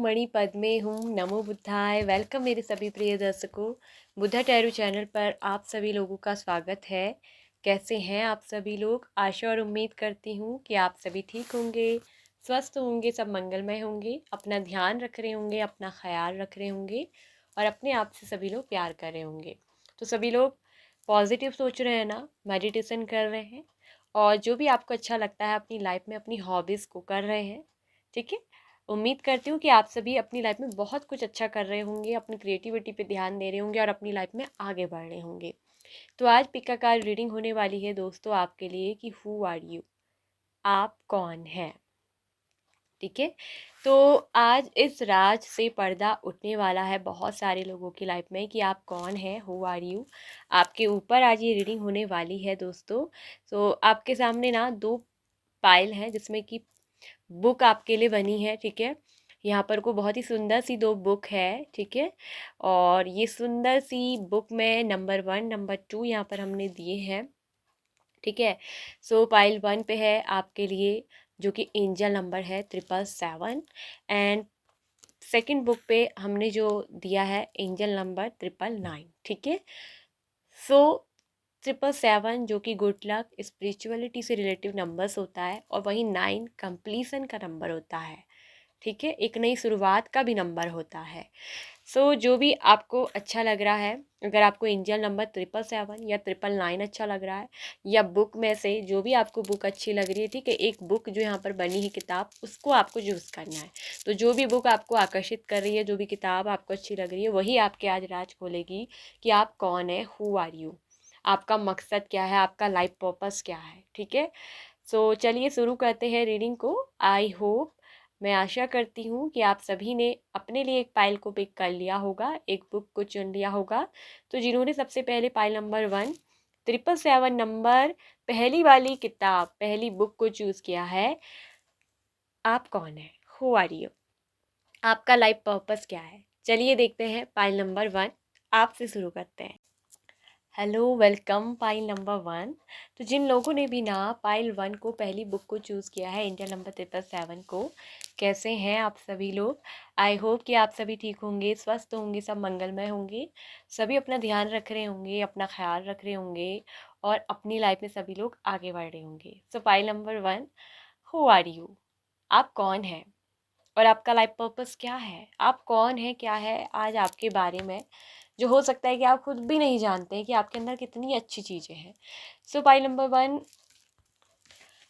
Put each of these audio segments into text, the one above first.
मणि पद्मे हूँ। नमो बुद्धाय। वेलकम मेरे सभी प्रिय दर्शकों। बुद्धा टैरो चैनल पर आप सभी लोगों का स्वागत है। कैसे हैं आप सभी लोग? आशा और उम्मीद करती हूँ कि आप सभी ठीक होंगे, स्वस्थ होंगे, सब मंगलमय होंगे, अपना ध्यान रख रहे होंगे, अपना ख्याल रख रहे होंगे और अपने आप से सभी लोग प्यार कर रहे होंगे। तो सभी लोग पॉजिटिव सोच रहे हैं ना, मेडिटेशन कर रहे हैं और जो भी आपको अच्छा लगता है अपनी लाइफ में अपनी हॉबीज़ को कर रहे हैं। ठीक है, उम्मीद करती हूँ कि आप सभी अपनी लाइफ में बहुत कुछ अच्छा कर रहे होंगे, अपनी क्रिएटिविटी पे ध्यान दे रहे होंगे और अपनी लाइफ में आगे बढ़ रहे होंगे। तो आज पिका कार्ड रीडिंग होने वाली है दोस्तों आपके लिए कि हु आर यू, आप कौन हैं। ठीक है, तो आज इस राज से पर्दा उठने वाला है बहुत सारे लोगों की लाइफ में कि आप कौन हैं, हु आर यू। आपके ऊपर आज ये रीडिंग होने वाली है दोस्तों। तो आपके सामने ना दो पाइल हैं जिसमें कि बुक आपके लिए बनी है। ठीक है, यहाँ पर को बहुत ही सुंदर सी दो बुक है। ठीक है, और ये सुंदर सी बुक में नंबर 1 नंबर 2 यहाँ पर हमने दिए हैं। ठीक है, सो पाइल 1 पे है आपके लिए जो कि एंजल नंबर है 777 एंड सेकंड बुक पे हमने जो दिया है एंजल नंबर 999। ठीक है, सो 777 जो कि गुड लक स्पिरिचुअलिटी से रिलेटिव नंबर्स होता है और वहीं 9 कंप्लीसन का नंबर होता है। ठीक है, एक नई शुरुआत का भी नंबर होता है। जो भी आपको अच्छा लग रहा है, अगर आपको एंजल नंबर 777 या 999 अच्छा लग रहा है या बुक में से जो भी आपको बुक अच्छी लग रही है, ठीक है, एक बुक जो यहाँ पर बनी है किताब उसको आपको चूज़ करना है। तो जो भी बुक आपको आकर्षित कर रही है, जो भी किताब आपको अच्छी लग रही है, वही आपके आज राज खोलेगी कि आप कौन है, हु आर यू, आपका मकसद क्या है, आपका लाइफ पर्पस क्या है। ठीक है, चलिए शुरू करते हैं रीडिंग को। आई होप, मैं आशा करती हूँ कि आप सभी ने अपने लिए एक पाइल को पिक कर लिया होगा, एक बुक को चुन लिया होगा। तो जिन्होंने सबसे पहले पाइल नंबर 1 777 नंबर पहली वाली किताब पहली बुक को चूज़ किया है, आप कौन है, हु आर यू, आपका लाइफ पर्पस क्या है। चलिए देखते हैं पाइल नंबर 1, आपसे शुरू करते हैं। Hello, welcome pile number 1। तो जिन लोगों ने भी ना पाइल 1 को पहली बुक को चूज़ किया है एंजल नंबर 777 को, कैसे हैं आप सभी लोग? आई होप कि आप सभी ठीक होंगे, स्वस्थ होंगे, सब मंगलमय होंगे, सभी अपना ध्यान रख रहे होंगे, अपना ख्याल रख रहे होंगे और अपनी लाइफ में सभी लोग आगे बढ़ रहे होंगे। Pile number 1, who are you, आप कौन हैं और आपका लाइफ पर्पस क्या है। आप कौन है, क्या है आज आपके बारे में जो हो सकता है कि आप खुद भी नहीं जानते हैं कि आपके अंदर कितनी अच्छी चीज़ें हैं। पाइल नंबर 1,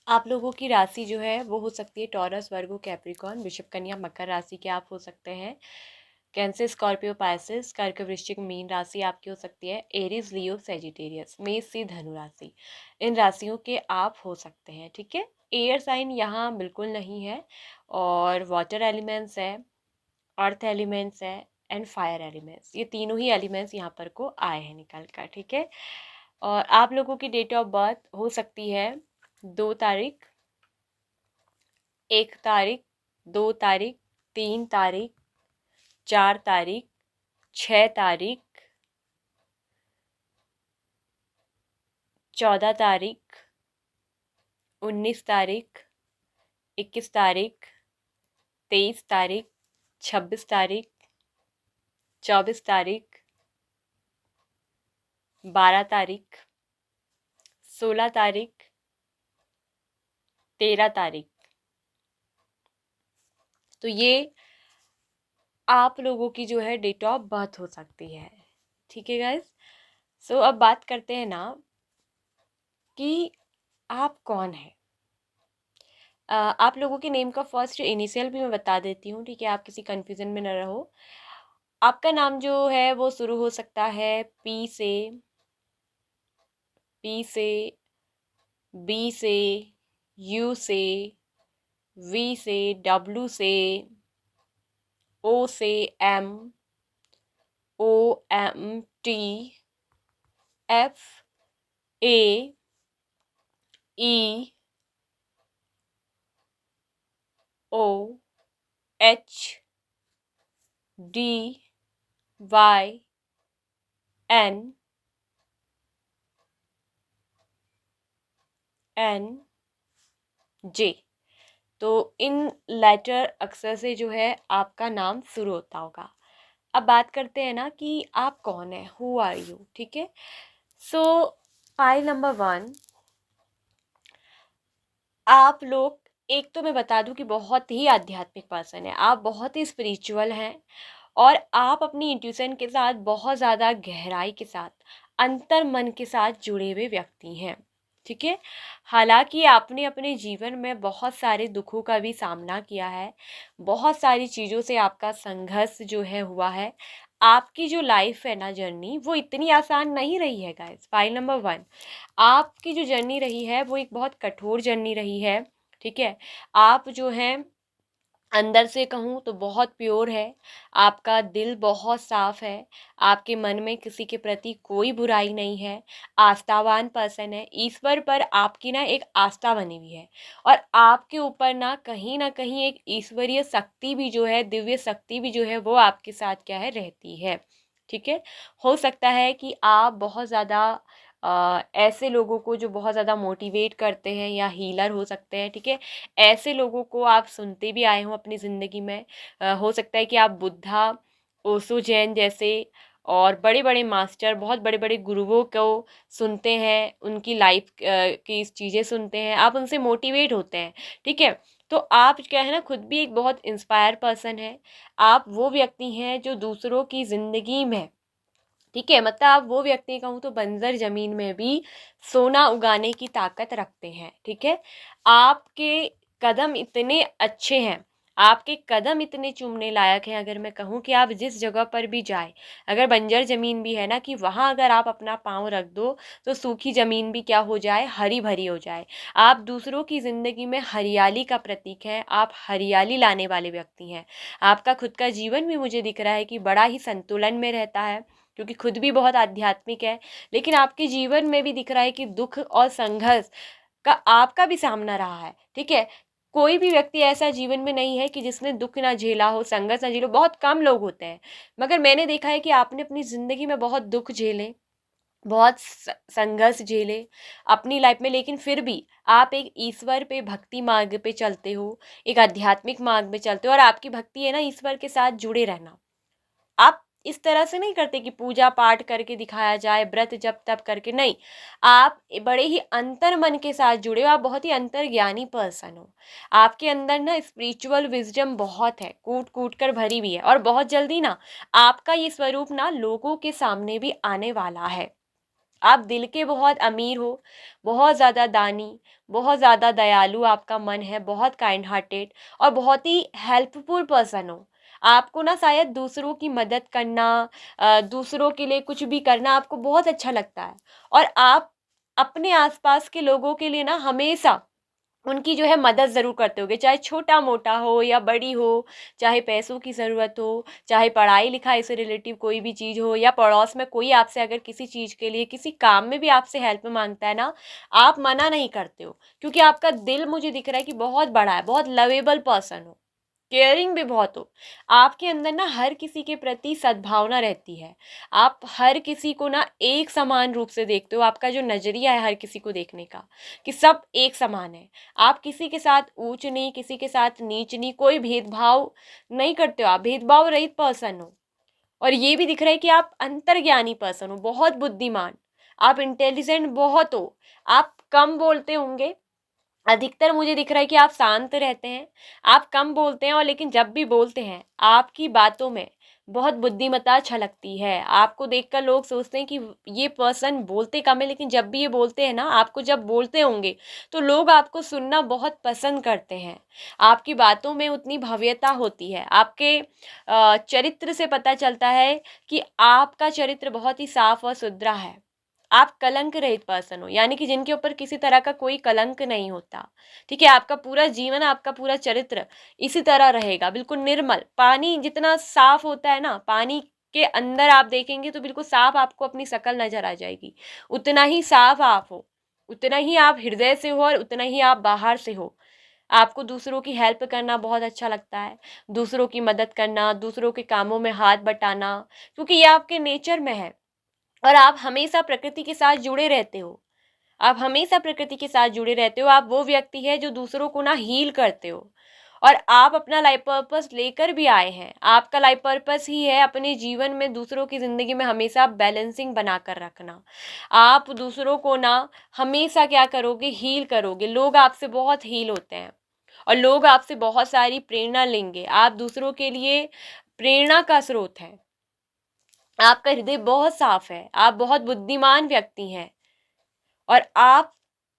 आप लोगों की राशि जो है वो हो सकती है टॉरस, वर्गो, कैप्रिकॉर्न, वृषभ, कन्या, मकर राशि के आप हो सकते हैं। कैंसर, स्कॉर्पियो, पाइसेस, कर्क, वृश्चिक, मीन राशि आपकी हो सकती है। एरीज, लियो, सेजिटेरियस, मेष से धनु राशि, इन राशियों के आप हो सकते हैं। ठीक है, एयर साइन यहाँ बिल्कुल नहीं है और वाटर एलिमेंट्स है, अर्थ एलिमेंट्स है एंड फायर एलिमेंट्स, ये तीनों ही एलिमेंट्स यहाँ पर को आए हैं निकल कर। ठीक है, और आप लोगों की डेट ऑफ बर्थ हो सकती है 2 तारीख, 1 तारीख, 2 तारीख, 3 तारीख, 4 तारीख, 6 तारीख, 14 तारीख, 19 तारीख, 21 तारीख, 23 तारीख, 26 तारीख, 24 तारीख, 12 तारीख, 16 तारीख, 13 तारीख। तो ये आप लोगों की जो है डेट ऑफ बर्थ हो सकती है। ठीक है गाइस, अब बात करते हैं ना कि आप कौन है। आप लोगों के नेम का फर्स्ट इनिशियल भी मैं बता देती हूँ, ठीक है, आप किसी कंफ्यूजन में न रहो। आपका नाम जो है वो शुरू हो सकता है पी से, बी से, यू से, वी से, डब्ल्यू से, ओ से, एम, ओ, एम, टी, एफ, ए, ई, ओ, एच, डी, वाई, एन, जे। तो इन लेटर अक्षर से जो है आपका नाम शुरू होता होगा। अब बात करते हैं ना कि आप कौन है, हु आर यू, ठीक है। सो फाइल नंबर 1, आप लोग, एक तो मैं बता दूं कि बहुत ही आध्यात्मिक पर्सन है, आप बहुत ही स्पिरिचुअल हैं और आप अपनी इंट्यूशन के साथ बहुत ज़्यादा गहराई के साथ, अंतर मन के साथ जुड़े हुए व्यक्ति हैं, ठीक है। हालांकि आपने अपने जीवन में बहुत सारे दुखों का भी सामना किया है, बहुत सारी चीज़ों से आपका संघर्ष जो है हुआ है। आपकी जो लाइफ है ना, जर्नी, वो इतनी आसान नहीं रही है गाइस। फाइल नंबर 1, आपकी जो जर्नी रही है वो एक बहुत कठोर जर्नी रही है, ठीक है। आप जो हैं अंदर से कहूँ तो बहुत प्योर है, आपका दिल बहुत साफ है, आपके मन में किसी के प्रति कोई बुराई नहीं है, आस्थावान पर्सन है, ईश्वर पर आपकी ना एक आस्था बनी हुई है और आपके ऊपर ना कहीं एक ईश्वरीय शक्ति भी जो है, दिव्य शक्ति भी जो है वो आपके साथ क्या है, रहती है, ठीक है। हो सकता है कि आप बहुत ज़्यादा ऐसे लोगों को जो बहुत ज़्यादा मोटिवेट करते हैं या हीलर हो सकते हैं, ठीक है, ऐसे लोगों को आप सुनते भी आए हों अपनी ज़िंदगी में। हो सकता है कि आप बुद्धा, ओशो जैन जैसे और बड़े बड़े मास्टर, बहुत बड़े बड़े गुरुओं को सुनते हैं, उनकी लाइफ की चीज़ें सुनते हैं, आप उनसे मोटिवेट होते हैं, ठीक है। तो आप क्या है ना, खुद भी एक बहुत इंस्पायर पर्सन है। आप वो व्यक्ति हैं जो दूसरों की ज़िंदगी में, ठीक है, मतलब आप वो व्यक्ति, कहूँ तो बंजर जमीन में भी सोना उगाने की ताकत रखते हैं, ठीक है। आपके कदम इतने अच्छे हैं, आपके कदम इतने चूमने लायक हैं, अगर मैं कहूँ कि आप जिस जगह पर भी जाए, अगर बंजर ज़मीन भी है ना, कि वहाँ अगर आप अपना पाँव रख दो तो सूखी ज़मीन भी क्या हो जाए, हरी भरी हो जाए। आप दूसरों की ज़िंदगी में हरियाली का प्रतीक हैं, आप हरियाली लाने वाले व्यक्ति हैं। आपका खुद का जीवन भी मुझे दिख रहा है कि बड़ा ही संतुलन में रहता है, क्योंकि खुद भी बहुत आध्यात्मिक है, लेकिन आपके जीवन में भी दिख रहा है कि दुख और संघर्ष का आपका भी सामना रहा है, ठीक है। कोई भी व्यक्ति ऐसा जीवन में नहीं है कि जिसने दुख ना झेला हो, संघर्ष ना झेलो, बहुत कम लोग होते हैं, मगर मैंने देखा है कि आपने अपनी ज़िंदगी में बहुत दुख झेले, बहुत संघर्ष झेले अपनी लाइफ में, लेकिन फिर भी आप एक ईश्वर पे भक्ति मार्ग पे चलते हो, एक आध्यात्मिक मार्ग में चलते हो, और आपकी भक्ति है ना ईश्वर के साथ जुड़े रहना। आप इस तरह से नहीं करते कि पूजा पाठ करके दिखाया जाए, व्रत जप तप करके, नहीं, आप बड़े ही अंतर मन के साथ जुड़े हो, आप बहुत ही अंतर्ज्ञानी पर्सन हो। आपके अंदर ना स्पिरिचुअल विजडम बहुत है, कूट कूट कर भरी हुई है, और बहुत जल्दी ना आपका ये स्वरूप ना लोगों के सामने भी आने वाला है। आप दिल के बहुत अमीर हो, बहुत ज़्यादा दानी, बहुत ज़्यादा दयालु आपका मन है, बहुत काइंड हार्टेड और बहुत ही हेल्पफुल पर्सन हो। आपको ना शायद दूसरों की मदद करना, दूसरों के लिए कुछ भी करना आपको बहुत अच्छा लगता है, और आप अपने आसपास के लोगों के लिए ना हमेशा उनकी जो है मदद ज़रूर करते होगे, चाहे छोटा-मोटा हो या बड़ी हो, चाहे पैसों की ज़रूरत हो, चाहे पढ़ाई-लिखाई से रिलेटिव कोई भी चीज़ हो, या पड़ोस में कोई आपसे अगर किसी चीज़ के लिए, किसी काम में भी आपसे हेल्प माँगता है ना, आप मना नहीं करते हो, क्योंकि आपका दिल मुझे दिख रहा है कि बहुत बड़ा है, बहुत लवेबल पर्सन हो, केयरिंग भी बहुत हो। आपके अंदर ना हर किसी के प्रति सद्भावना रहती है। आप हर किसी को ना एक समान रूप से देखते हो। आपका जो नज़रिया है हर किसी को देखने का, कि सब एक समान है। आप किसी के साथ ऊंच नहीं, किसी के साथ नीच नहीं, कोई भेदभाव नहीं करते हो। आप भेदभाव रहित पर्सन हो। और ये भी दिख रहा है कि आप अंतर्ज्ञानी पर्सन हो, बहुत बुद्धिमान, आप इंटेलिजेंट बहुत हो। आप कम बोलते होंगे, अधिकतर मुझे दिख रहा है कि आप शांत रहते हैं, आप कम बोलते हैं, और लेकिन जब भी बोलते हैं आपकी बातों में बहुत बुद्धिमत्ता छलकती है। आपको देखकर लोग सोचते हैं कि ये पर्सन बोलते कम है, लेकिन जब भी ये बोलते हैं ना, आपको जब बोलते होंगे तो लोग आपको सुनना बहुत पसंद करते हैं। आपकी बातों में उतनी भव्यता होती है, आपके चरित्र से पता चलता है कि आपका चरित्र बहुत ही साफ और सुथरा है। आप कलंक रहित पर्सन हो, यानी कि जिनके ऊपर किसी तरह का कोई कलंक नहीं होता, ठीक है। आपका पूरा जीवन, आपका पूरा चरित्र इसी तरह रहेगा, बिल्कुल निर्मल। पानी जितना साफ होता है ना, पानी के अंदर आप देखेंगे तो बिल्कुल साफ आपको अपनी शक्ल नजर आ जाएगी, उतना ही साफ आप हो, उतना ही आप हृदय से हो, और उतना ही आप बाहर से हो। आपको दूसरों की हेल्प करना बहुत अच्छा लगता है, दूसरों की मदद करना, दूसरों के कामों में हाथ बटाना, क्योंकि ये आपके नेचर में है। और आप हमेशा प्रकृति के साथ जुड़े रहते हो। आप हमेशा प्रकृति के साथ जुड़े रहते हो। आप वो व्यक्ति है जो दूसरों को ना हील करते हो, और आप अपना लाइफ पर्पस लेकर भी आए हैं। आपका लाइफ पर्पस ही है अपने जीवन में दूसरों की ज़िंदगी में हमेशा बैलेंसिंग बनाकर रखना। आप दूसरों को ना हमेशा क्या करोगे, हील करोगे। लोग आपसे बहुत हील होते हैं और लोग आपसे बहुत सारी प्रेरणा लेंगे। आप दूसरों के लिए प्रेरणा का स्रोत है। आपका हृदय बहुत साफ है, आप बहुत बुद्धिमान व्यक्ति हैं, और आप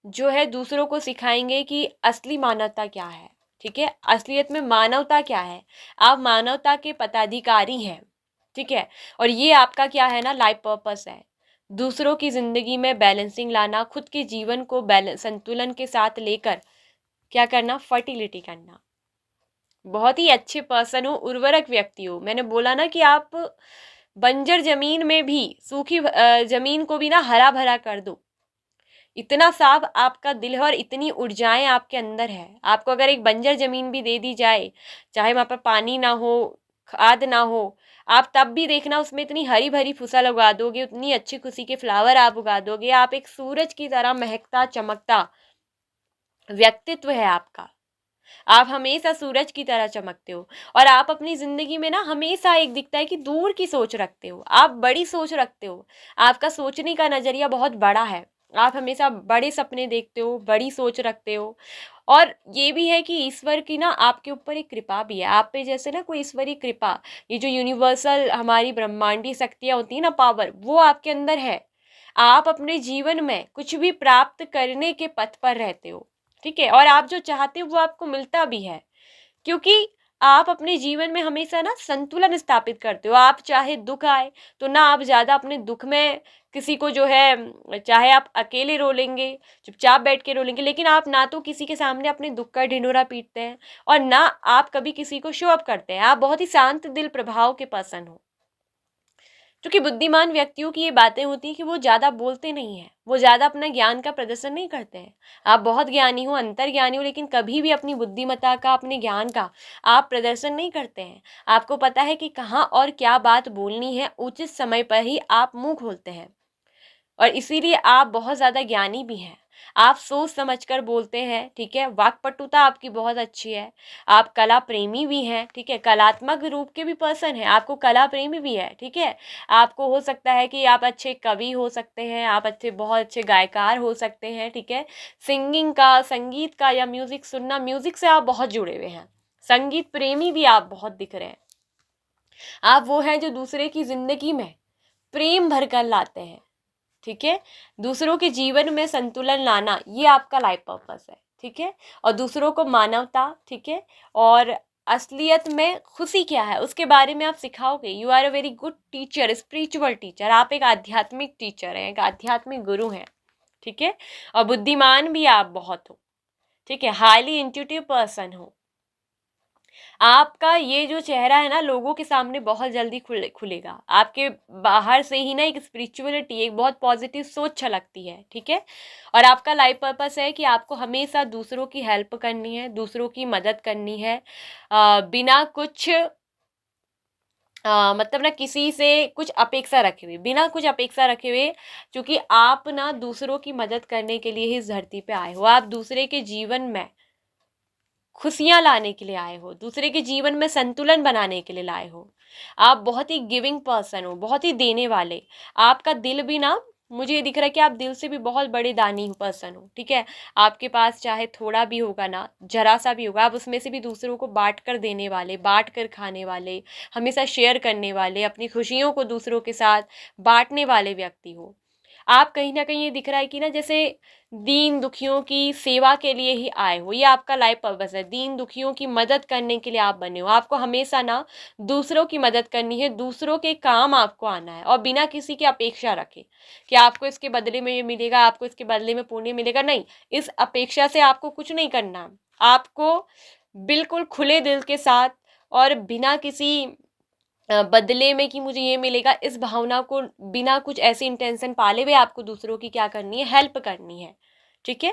जो है दूसरों को सिखाएंगे कि असली मानवता क्या है। ठीक है, असलियत में मानवता क्या है। आप मानवता के पदाधिकारी हैं। ठीक है, और ये आपका क्या है ना, लाइफ पर्पस है। दूसरों की जिंदगी में बैलेंसिंग लाना, खुद के जीवन को बैलेंस संतुलन के साथ लेकर क्या करना, फर्टिलिटी करना। बहुत ही अच्छे पर्सन हो, उर्वरक व्यक्ति हो। मैंने बोला ना कि आप बंजर जमीन में भी, सूखी जमीन को भी ना हरा भरा कर दो। इतना साफ आपका दिल है और इतनी ऊर्जाएं आपके अंदर है। आपको अगर एक बंजर जमीन भी दे दी जाए, चाहे वहां पर पानी ना हो, खाद ना हो, आप तब भी देखना उसमें इतनी हरी भरी फसल उगा दोगे, उतनी अच्छी खुशी के फ्लावर आप उगा दोगे। आप एक सूरज की तरह महकता चमकता व्यक्तित्व है आपका। आप हमेशा सूरज की तरह चमकते हो, और आप अपनी जिंदगी में ना हमेशा एक दिखता है कि दूर की सोच रखते हो। आप बड़ी सोच रखते हो। आपका सोचने का नजरिया बहुत बड़ा है। आप हमेशा बड़े सपने देखते हो, बड़ी सोच रखते हो। और ये भी है कि ईश्वर की ना आपके ऊपर एक कृपा भी है। आप पे जैसे ना कोई ईश्वरीय कृपा, ये जो यूनिवर्सल हमारी ब्रह्मांडीय शक्तियां होती है ना, पावर, वो आपके अंदर है। आप अपने जीवन में कुछ भी प्राप्त करने के पथ पर रहते हो। ठीक है, और आप जो चाहते हो वो आपको मिलता भी है, क्योंकि आप अपने जीवन में हमेशा ना संतुलन स्थापित करते हो। आप चाहे दुख आए तो ना आप ज़्यादा अपने दुख में किसी को जो है, चाहे आप अकेले रो लेंगे, चुपचाप बैठ के रो लेंगे, लेकिन आप ना तो किसी के सामने अपने दुख का ढिंढोरा पीटते हैं, और ना आप कभी किसी को शो अप करते हैं। आप बहुत ही शांत दिल प्रभाव के पर्सन हो। क्योंकि बुद्धिमान व्यक्तियों की ये बातें होती हैं कि वो ज़्यादा बोलते नहीं हैं, वो ज़्यादा अपना ज्ञान का प्रदर्शन नहीं करते हैं। आप बहुत ज्ञानी हो, अंतर्ज्ञानी हो, लेकिन कभी भी अपनी बुद्धिमत्ता का, अपने ज्ञान का आप प्रदर्शन नहीं करते हैं। आपको पता है कि कहाँ और क्या बात बोलनी है, उचित समय पर ही आप मुंह खोलते हैं, और इसीलिए आप बहुत ज़्यादा ज्ञानी भी हैं। आप सोच समझकर बोलते हैं। ठीक है, वाक्पटुता आपकी बहुत अच्छी है। आप कला प्रेमी भी हैं। ठीक है, कलात्मक रूप के भी पर्सन हैं, आपको कला प्रेमी भी है। ठीक है, आपको हो सकता है कि आप अच्छे कवि हो सकते हैं, आप अच्छे, बहुत अच्छे गायकार हो सकते हैं। ठीक है, सिंगिंग का, संगीत का, या म्यूजिक सुनना, म्यूजिक से आप बहुत जुड़े हुए हैं। संगीत प्रेमी भी आप बहुत दिख रहे हैं। आप वो हैं जो दूसरे की जिंदगी में प्रेम भरकर लाते हैं। ठीक है, दूसरों के जीवन में संतुलन लाना, ये आपका लाइफ पर्पस है। ठीक है, और दूसरों को मानवता, ठीक है, और असलियत में खुशी क्या है उसके बारे में आप सिखाओगे। You are a very good teacher, spiritual teacher. आप एक आध्यात्मिक टीचर हैं, एक आध्यात्मिक गुरु हैं। ठीक है, और बुद्धिमान भी आप बहुत हो। ठीक है, हाईली इंट्यूटिव पर्सन हो। आपका ये जो चेहरा है ना, लोगों के सामने बहुत जल्दी खुलेगा। आपके बाहर से ही ना एक स्पिरिचुअलिटी, एक बहुत पॉजिटिव सोच छलकती है। ठीक है, और आपका लाइफ पर्पस है कि आपको हमेशा दूसरों की हेल्प करनी है, दूसरों की मदद करनी है, बिना कुछ मतलब ना किसी से कुछ अपेक्षा रखे हुए, बिना कुछ अपेक्षा रखे हुए। क्योंकि आप ना दूसरों की मदद करने के लिए ही इस धरती पे आए हो। आप दूसरे के जीवन में खुशियां लाने के लिए आए हो, दूसरे के जीवन में संतुलन बनाने के लिए लाए हो। आप बहुत ही गिविंग पर्सन हो, बहुत ही देने वाले। आपका दिल भी ना, मुझे ये दिख रहा है कि आप दिल से भी बहुत बड़े दानी पर्सन हो। ठीक है, आपके पास चाहे थोड़ा भी होगा ना, जरा सा भी होगा, आप उसमें से भी दूसरों को बांट कर देने वाले, बांट कर खाने वाले, हमेशा शेयर करने वाले, अपनी खुशियों को दूसरों के साथ बांटने वाले व्यक्ति हो। आप कहीं ना कहीं ये दिख रहा है कि ना, जैसे दीन दुखियों की सेवा के लिए ही आए हो। ये आपका लाइफ पर्पस है, दीन दुखियों की मदद करने के लिए आप बने हो। आपको हमेशा ना दूसरों की मदद करनी है, दूसरों के काम आपको आना है, और बिना किसी की अपेक्षा रखे कि आपको इसके बदले में ये मिलेगा, आपको इसके बदले में पुण्य मिलेगा। नहीं, इस अपेक्षा से आपको कुछ नहीं करना है। आपको बिल्कुल खुले दिल के साथ और बिना किसी बदले में कि मुझे ये मिलेगा, इस भावना को बिना कुछ ऐसी इंटेंशन पाले हुए आपको दूसरों की क्या करनी है, हेल्प करनी है। ठीक है,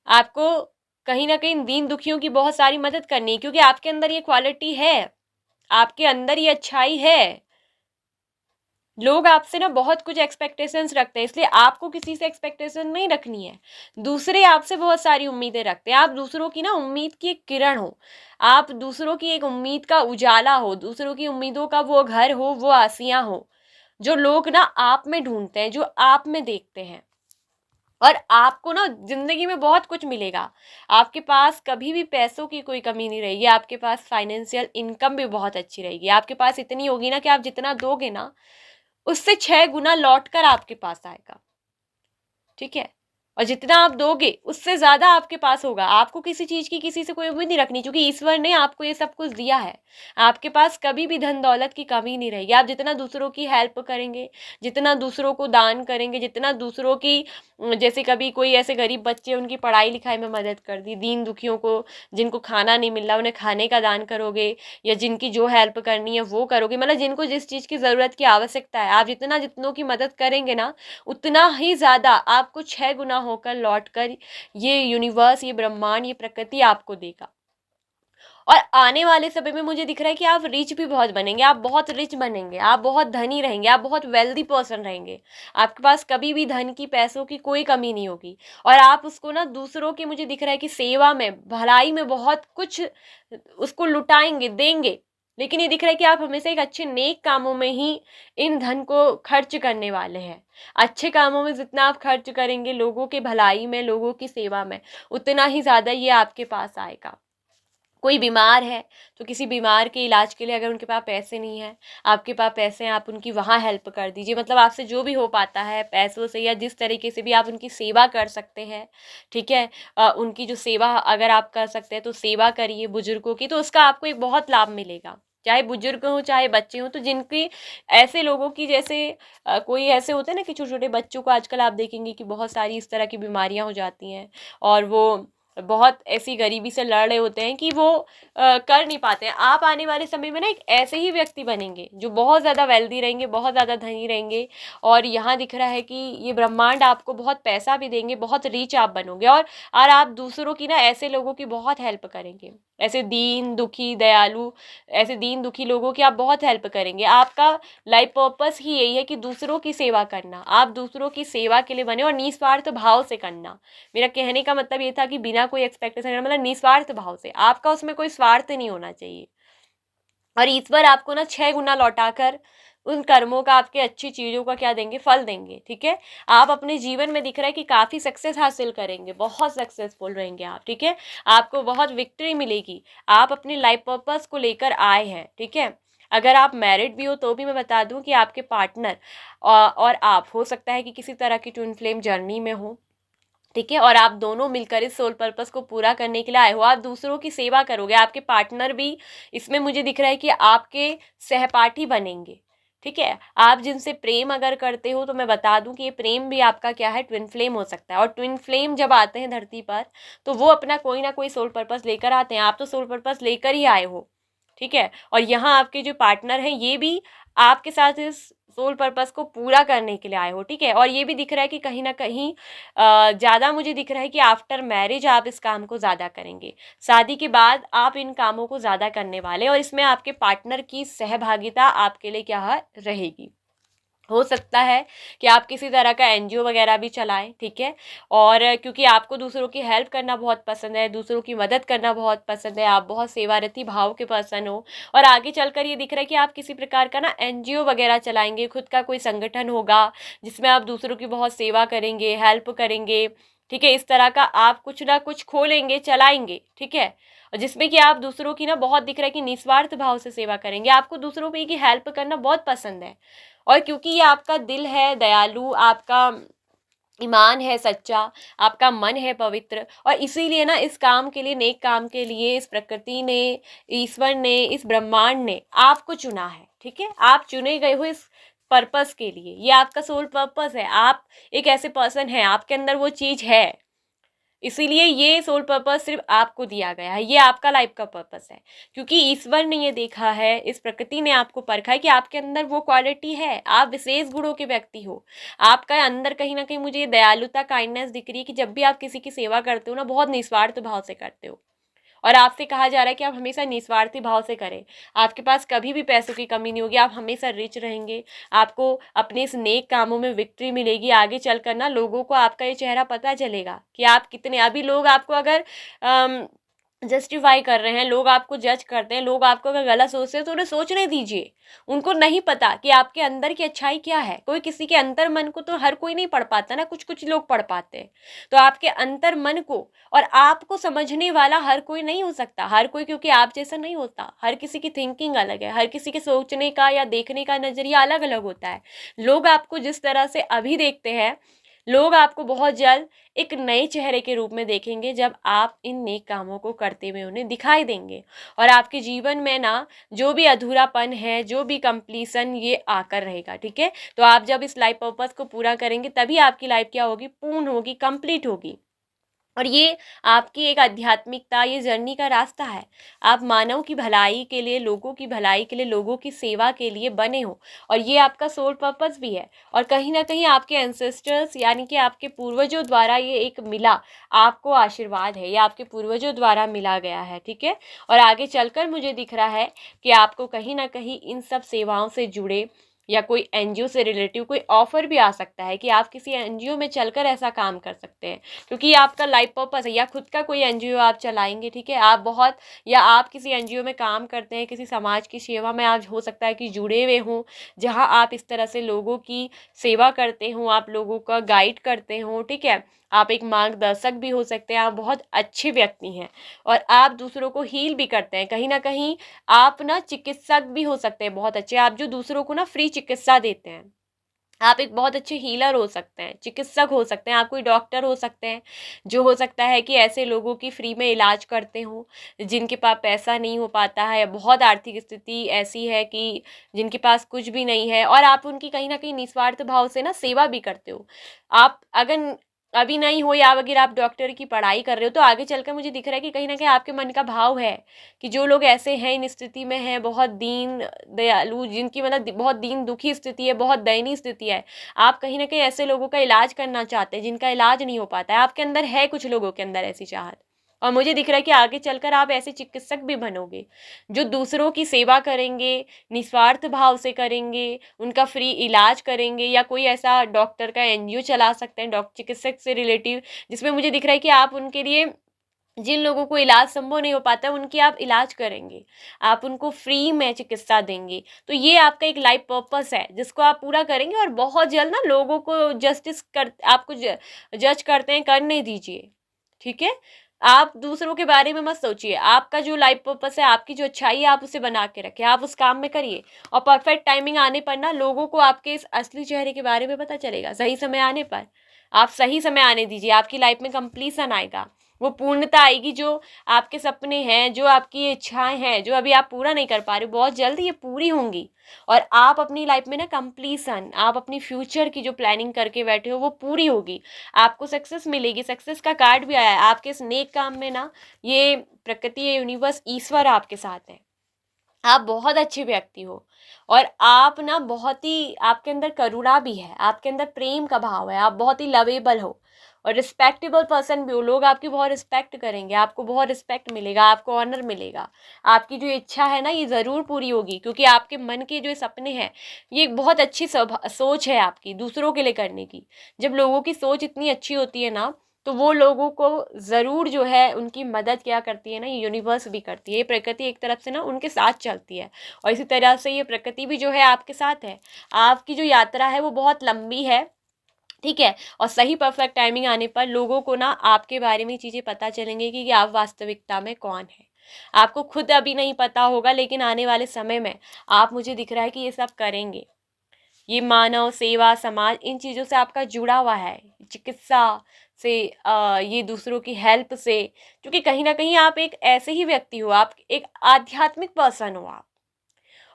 आपको कहीं ना कहीं दीन दुखियों की बहुत सारी मदद करनी है, क्योंकि आपके अंदर ये क्वालिटी है, आपके अंदर ये अच्छाई है। लोग आपसे ना बहुत कुछ एक्सपेक्टेशंस रखते हैं, इसलिए आपको किसी से एक्सपेक्टेशन नहीं रखनी है। दूसरे आपसे बहुत सारी उम्मीदें रखते हैं। आप दूसरों की ना उम्मीद की एक किरण हो, आप दूसरों की एक उम्मीद का उजाला हो, दूसरों की उम्मीदों का वो घर हो, वो आसियां हो, जो लोग ना आप में ढूंढते हैं, जो आप में देखते हैं। और आपको ना जिंदगी में बहुत कुछ मिलेगा। आपके पास कभी भी पैसों की कोई कमी नहीं रहेगी, आपके पास फाइनेंशियल इनकम भी बहुत अच्छी रहेगी, आपके पास इतनी होगी ना कि आप जितना दोगे ना उससे 6 गुना लौट कर आपके पास आएगा। ठीक है, और जितना आप दोगे उससे ज्यादा आपके पास होगा। आपको किसी चीज की किसी से कोई उम्मीद नहीं रखनी, क्योंकि ईश्वर ने आपको ये सब कुछ दिया है। आपके पास कभी भी धन दौलत की कमी नहीं रहेगी। आप जितना दूसरों की हेल्प करेंगे, जितना दूसरों को दान करेंगे, जितना दूसरों की जैसे कभी कोई ऐसे गरीब बच्चे उनकी पढ़ाई लिखाई में मदद कर दी, दीन दुखियों को जिनको खाना नहीं मिल रहा उन्हें खाने का दान करोगे, या जिनकी जो हेल्प करनी है वो करोगे, मतलब जिनको जिस चीज की जरूरत की आवश्यकता है, आप जितना जितनों की मदद करेंगे ना उतना ही ज्यादा आपको 6 गुना होकर लौट कर ये यूनिवर्स, ये ब्रह्मांड, ये प्रकृति आपको देगा। और आने वाले समय में मुझे दिख रहा है कि आप रिच भी बहुत बनेंगे, आप बहुत रिच बनेंगे, आप बहुत धनी रहेंगे, आप बहुत वेल्दी पर्सन रहेंगे। आपके पास कभी भी धन की, पैसों की कोई कमी नहीं होगी। और आप उसको ना दूसरों की, मुझे दिख रहा है कि सेवा में, भलाई में बहुत कुछ उसको लुटाएंगे, देंगे। लेकिन ये दिख रहा है कि आप हमेशा एक अच्छे नेक कामों में ही इन धन को खर्च करने वाले हैं। अच्छे कामों में जितना आप खर्च करेंगे, लोगों के भलाई में, लोगों की सेवा में, उतना ही ज्यादा ये आपके पास आएगा। कोई बीमार है तो किसी बीमार के इलाज के लिए अगर उनके पास पैसे नहीं है, आपके पास पैसे हैं, आप उनकी वहाँ हेल्प कर दीजिए। मतलब आपसे जो भी हो पाता है पैसों से, या जिस तरीके से भी आप उनकी सेवा कर सकते हैं, ठीक है, उनकी जो सेवा अगर आप कर सकते हैं तो सेवा करिए बुजुर्गों की, तो उसका आपको एक बहुत लाभ मिलेगा। चाहे बुजुर्ग हो चाहे बच्चे हो, तो जिनकी ऐसे लोगों की जैसे कोई ऐसे होते हैं ना कि छोटे छोटे बच्चों को आजकल आप देखेंगे कि बहुत सारी इस तरह की बीमारियां हो जाती हैं, और वो बहुत ऐसी गरीबी से लड़ रहे होते हैं कि वो कर नहीं पाते हैं। आप आने वाले समय में ना एक ऐसे ही व्यक्ति बनेंगे जो बहुत ज़्यादा वेल्दी रहेंगे, बहुत ज़्यादा धनी रहेंगे। और यहाँ दिख रहा है कि ये ब्रह्मांड आपको बहुत पैसा भी देंगे, बहुत रीच आप बनोगे। और आप दूसरों की ना, ऐसे लोगों की बहुत हेल्प करेंगे, ऐसे दीन दुखी दयालु, ऐसे दीन दुखी लोगों की आप बहुत हेल्प करेंगे। आपका लाइफ पर्पस ही यही है कि दूसरों की सेवा करना। आप दूसरों की सेवा के लिए बने और निस्वार्थ भाव से करना। मेरा कहने का मतलब ये था कि बिना कोई एक्सपेक्टेशन, मतलब निस्वार्थ भाव से, आपका उसमें कोई स्वार्थ नहीं होना चाहिए। और ईश्वर आपको ना 6 गुना लौटाकर उन कर्मों का, आपके अच्छी चीजों का क्या देंगे, फल देंगे। ठीक है, आप अपने जीवन में दिख रहा है कि काफी सक्सेस हासिल करेंगे, बहुत सक्सेसफुल रहेंगे आप। ठीक है, आपको बहुत विक्ट्री मिलेगी। आप अपनी लाइफ पर्पस को लेकर आए हैं। ठीक है, अगर आप मैरिड भी हो तो भी मैं बता दूं कि आपके पार्टनर और आप, हो सकता है कि किसी तरह की ट्विन फ्लेम जर्नी में हो। ठीक है, और आप दोनों मिलकर इस सोल पर्पस को पूरा करने के लिए आए हो। आप दूसरों की सेवा करोगे, आपके पार्टनर भी इसमें मुझे दिख रहा है कि आपके सहपाठी बनेंगे। ठीक है, आप जिनसे प्रेम अगर करते हो तो मैं बता दूं कि ये प्रेम भी आपका क्या है, ट्विन फ्लेम हो सकता है। और ट्विन फ्लेम जब आते हैं धरती पर तो वो अपना कोई ना कोई सोल पर्पस लेकर आते हैं। आप तो सोल पर्पस लेकर ही आए हो। ठीक है, और यहाँ आपके जो पार्टनर हैं ये भी आपके साथ इस सोल पर्पस को पूरा करने के लिए आए हो। ठीक है, और ये भी दिख रहा है कि कहीं ना कहीं ज़्यादा मुझे दिख रहा है कि आफ्टर मैरिज आप इस काम को ज़्यादा करेंगे। शादी के बाद आप इन कामों को ज़्यादा करने वाले, और इसमें आपके पार्टनर की सहभागिता आपके लिए क्या रहेगी। हो सकता है कि आप किसी तरह का एनजीओ वगैरह भी चलाएं। ठीक है, और क्योंकि आपको दूसरों की हेल्प करना बहुत पसंद है, दूसरों की मदद करना बहुत पसंद है, आप बहुत सेवारती भाव के पर्सन हो। और आगे चलकर ये दिख रहा है कि आप किसी प्रकार का ना एनजीओ वगैरह चलाएंगे, खुद का कोई संगठन होगा जिसमें आप दूसरों की बहुत सेवा करेंगे, हेल्प करेंगे। ठीक है, इस तरह का आप कुछ ना कुछ खोलेंगे, चलाएंगे। ठीक है, और जिसमें कि आप दूसरों की ना, बहुत दिख रहा है कि निस्वार्थ भाव से सेवा करेंगे। आपको दूसरों की हेल्प करना बहुत पसंद है, और क्योंकि ये आपका दिल है दयालु, आपका ईमान है सच्चा, आपका मन है पवित्र, और इसीलिए ना इस काम के लिए, नेक काम के लिए, इस प्रकृति ने, ईश्वर ने, इस ब्रह्मांड ने आपको चुना है। ठीक है, आप चुने गए हो इस पर्पस के लिए। ये आपका सोल पर्पस है। आप एक ऐसे पर्सन हैं, आपके अंदर वो चीज है, इसीलिए ये सोल पर्पस सिर्फ आपको दिया गया है। ये आपका लाइफ का पर्पस है, क्योंकि ईश्वर ने ये देखा है, इस प्रकृति ने आपको परखा है कि आपके अंदर वो क्वालिटी है, आप विशेष गुणों के व्यक्ति हो। आपका अंदर कहीं ना कहीं मुझे ये दयालुता, काइंडनेस दिख रही है कि जब भी आप किसी की सेवा करते हो ना, बहुत निस्वार्थ भाव से करते हो। और आपसे कहा जा रहा है कि आप हमेशा निस्वार्थी भाव से करें। आपके पास कभी भी पैसों की कमी नहीं होगी, आप हमेशा रिच रहेंगे, आपको अपने इस नेक कामों में विक्ट्री मिलेगी। आगे चलकर ना लोगों को आपका ये चेहरा पता चलेगा कि आप कितने, अभी लोग आपको अगर जस्टिफाई कर रहे हैं, लोग आपको जज करते हैं, लोग आपको अगर गलत सोचते हैं तो उन्हें सोचने दीजिए। उनको नहीं पता कि आपके अंदर की अच्छाई क्या है। कोई किसी के अंतर मन को तो हर कोई नहीं पढ़ पाता ना, कुछ कुछ लोग पढ़ पाते हैं। तो आपके अंतर मन को और आपको समझने वाला हर कोई नहीं हो सकता, हर कोई क्योंकि आप जैसा नहीं होता। हर किसी की थिंकिंग अलग है, हर किसी के सोचने का या देखने का नजरिया अलग अलग होता है। लोग आपको जिस तरह से अभी देखते हैं, लोग आपको बहुत जल्द एक नए चेहरे के रूप में देखेंगे जब आप इन नेक कामों को करते हुए उन्हें दिखाई देंगे। और आपके जीवन में ना जो भी अधूरापन है, जो भी कंप्लीसन, ये आकर रहेगा। ठीक है, तो आप जब इस लाइफ पर्पस को पूरा करेंगे तभी आपकी लाइफ क्या होगी, पूर्ण होगी, कंप्लीट होगी। और ये आपकी एक आध्यात्मिकता, ये जर्नी का रास्ता है। आप मानव की भलाई के लिए, लोगों की भलाई के लिए, लोगों की सेवा के लिए बने हो, और ये आपका सोल पर्पस भी है। और कहीं ना कहीं आपके एंसेस्टर्स यानी कि आपके पूर्वजों द्वारा ये एक मिला आपको आशीर्वाद है, ये आपके पूर्वजों द्वारा मिला गया है। ठीक है, और आगे चलकर मुझे दिख रहा है कि आपको कहीं ना कहीं इन सब सेवाओं से जुड़े या कोई एनजीओ से रिलेटिव कोई ऑफर भी आ सकता है कि आप किसी एनजीओ में चलकर ऐसा काम कर सकते हैं, क्योंकि ये आपका लाइफ पर्पस है। या खुद का कोई एनजीओ आप चलाएंगे, ठीक है, आप बहुत, या आप किसी एनजीओ में काम करते हैं, किसी समाज की सेवा में आप हो सकता है कि जुड़े हुए हों, जहां आप इस तरह से लोगों की सेवा करते हों, आप लोगों का गाइड करते हों। ठीक है, आप एक मार्गदर्शक भी हो सकते हैं, आप बहुत अच्छे व्यक्ति हैं और आप दूसरों को हील भी करते हैं। कहीं ना कहीं आप ना चिकित्सक भी हो सकते हैं बहुत अच्छे, आप जो दूसरों को ना फ्री चिकित्सा देते हैं। आप एक बहुत अच्छे हीलर हो सकते हैं, चिकित्सक हो सकते हैं, आप कोई डॉक्टर हो सकते हैं, जो हो सकता है कि ऐसे लोगों की फ्री में इलाज करते हों जिनके पास पैसा नहीं हो पाता है, या बहुत आर्थिक स्थिति ऐसी है कि जिनके पास कुछ भी नहीं है, और आप उनकी कहीं ना कहीं निस्वार्थ भाव से ना सेवा भी करते हो। आप अगर अभी नहीं हो, या अगर आप डॉक्टर की पढ़ाई कर रहे हो, तो आगे चलकर मुझे दिख रहा है कि कहीं ना कहीं आपके मन का भाव है कि जो लोग ऐसे हैं, इन स्थिति में हैं, बहुत दीन दयालु, जिनकी मतलब बहुत दीन दुखी स्थिति है, बहुत दयनीय स्थिति है, आप कहीं ना कहीं ऐसे लोगों का इलाज करना चाहते हैं जिनका इलाज नहीं हो पाता है। आपके अंदर है, कुछ लोगों के अंदर ऐसी चाहत, और मुझे दिख रहा है कि आगे चलकर आप ऐसे चिकित्सक भी बनोगे जो दूसरों की सेवा करेंगे, निस्वार्थ भाव से करेंगे, उनका फ्री इलाज करेंगे, या कोई ऐसा डॉक्टर का एनजीओ चला सकते हैं डॉक्टर चिकित्सक से रिलेटिव, जिसमें मुझे दिख रहा है कि आप उनके लिए, जिन लोगों को इलाज संभव नहीं हो पाता उनकी आप इलाज करेंगे, आप उनको फ्री में चिकित्सा देंगे। तो ये आपका एक लाइफ पर्पस है जिसको आप पूरा करेंगे, और बहुत जल्द ना लोगों को जस्टिस कर, आपको जज करते हैं, करने दीजिए। ठीक है, आप दूसरों के बारे में मत सोचिए, आपका जो लाइफ पर्पस है, आपकी जो अच्छाई है, आप उसे बना के रखें, आप उस काम में करिए, और परफेक्ट टाइमिंग आने पर ना लोगों को आपके इस असली चेहरे के बारे में पता चलेगा। सही समय आने पर, आप सही समय आने दीजिए, आपकी लाइफ में कंप्लीसन आएगा, वो पूर्णता आएगी। जो आपके सपने हैं, जो आपकी इच्छाएं हैं, जो अभी आप पूरा नहीं कर पा रहे, बहुत जल्द ये पूरी होंगी, और आप अपनी लाइफ में ना कंप्लीसन, आप अपनी फ्यूचर की जो प्लानिंग करके बैठे हो वो पूरी होगी, आपको सक्सेस मिलेगी। सक्सेस का कार्ड भी आया है आपके इस नेक काम में ना, ये प्रकृति, यूनिवर्स, ईश्वर आपके साथ है। आप बहुत अच्छे व्यक्ति हो, और आप ना बहुत ही, आपके अंदर करुणा भी है, आपके अंदर प्रेम का भाव है, आप बहुत ही लवेबल हो और रिस्पेक्टेबल पर्सन भी हो। लोग आपकी बहुत रिस्पेक्ट करेंगे, आपको बहुत रिस्पेक्ट मिलेगा, आपको ऑनर मिलेगा। आपकी जो इच्छा है ना ये ज़रूर पूरी होगी, क्योंकि आपके मन के जो सपने हैं, ये एक बहुत अच्छी सोच है आपकी दूसरों के लिए करने की। जब लोगों की सोच इतनी अच्छी होती है ना, तो वो लोगों को ज़रूर जो है उनकी मदद क्या करती है ना, ये यूनिवर्स भी करती है, ये प्रकृति एक तरफ से ना उनके साथ चलती है, और इसी तरह से ये प्रकृति भी जो है आपके साथ है। आपकी जो यात्रा है वो बहुत लंबी है। ठीक है, और सही परफेक्ट टाइमिंग आने पर लोगों को ना आपके बारे में चीज़ें पता चलेंगी कि आप वास्तविकता में कौन है। आपको खुद अभी नहीं पता होगा, लेकिन आने वाले समय में आप, मुझे दिख रहा है कि ये सब करेंगे। ये मानव सेवा, समाज, इन चीज़ों से आपका जुड़ा हुआ है, चिकित्सा से, ये दूसरों की हेल्प से, क्योंकि कहीं ना कहीं आप एक ऐसे ही व्यक्ति हो, आप एक आध्यात्मिक पर्सन हो आप,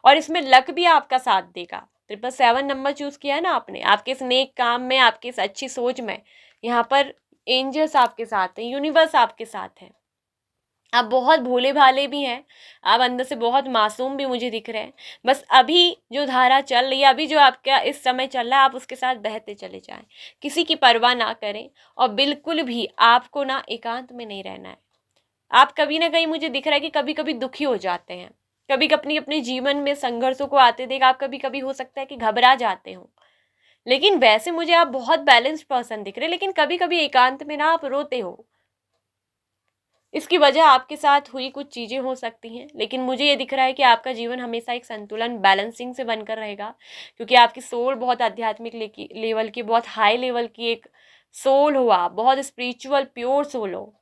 और इसमें लक भी आपका साथ देगा। 777 नंबर चूज किया है ना आपने, आपके इस नेक काम में, आपकी इस अच्छी सोच में, यहाँ पर एंजल्स आपके साथ हैं, यूनिवर्स आपके साथ है। आप बहुत भोले भाले भी हैं, आप अंदर से बहुत मासूम भी मुझे दिख रहे हैं। बस अभी जो धारा चल रही है, अभी जो आपका इस समय चल रहा है, आप उसके साथ बहते चले जाएं, किसी की परवाह ना करें, और बिल्कुल भी आपको ना एकांत में नहीं रहना है। आप कभी ना कहीं मुझे दिख रहा है कि कभी कभी दुखी हो जाते हैं, कभी अपनी अपने जीवन में संघर्षों को आते देख आप कभी कभी हो सकता है कि घबरा जाते हो। लेकिन वैसे मुझे आप बहुत बैलेंस्ड पर्सन दिख रहे हैं, लेकिन कभी कभी एकांत में ना आप रोते हो। इसकी वजह आपके साथ हुई कुछ चीज़ें हो सकती हैं, लेकिन मुझे ये दिख रहा है कि आपका जीवन हमेशा एक संतुलन बैलेंसिंग से बनकर रहेगा, क्योंकि आपकी सोल बहुत आध्यात्मिक लेवल की, बहुत हाई लेवल की एक सोल हो, आप बहुत स्पिरिचुअल प्योर सोल हो,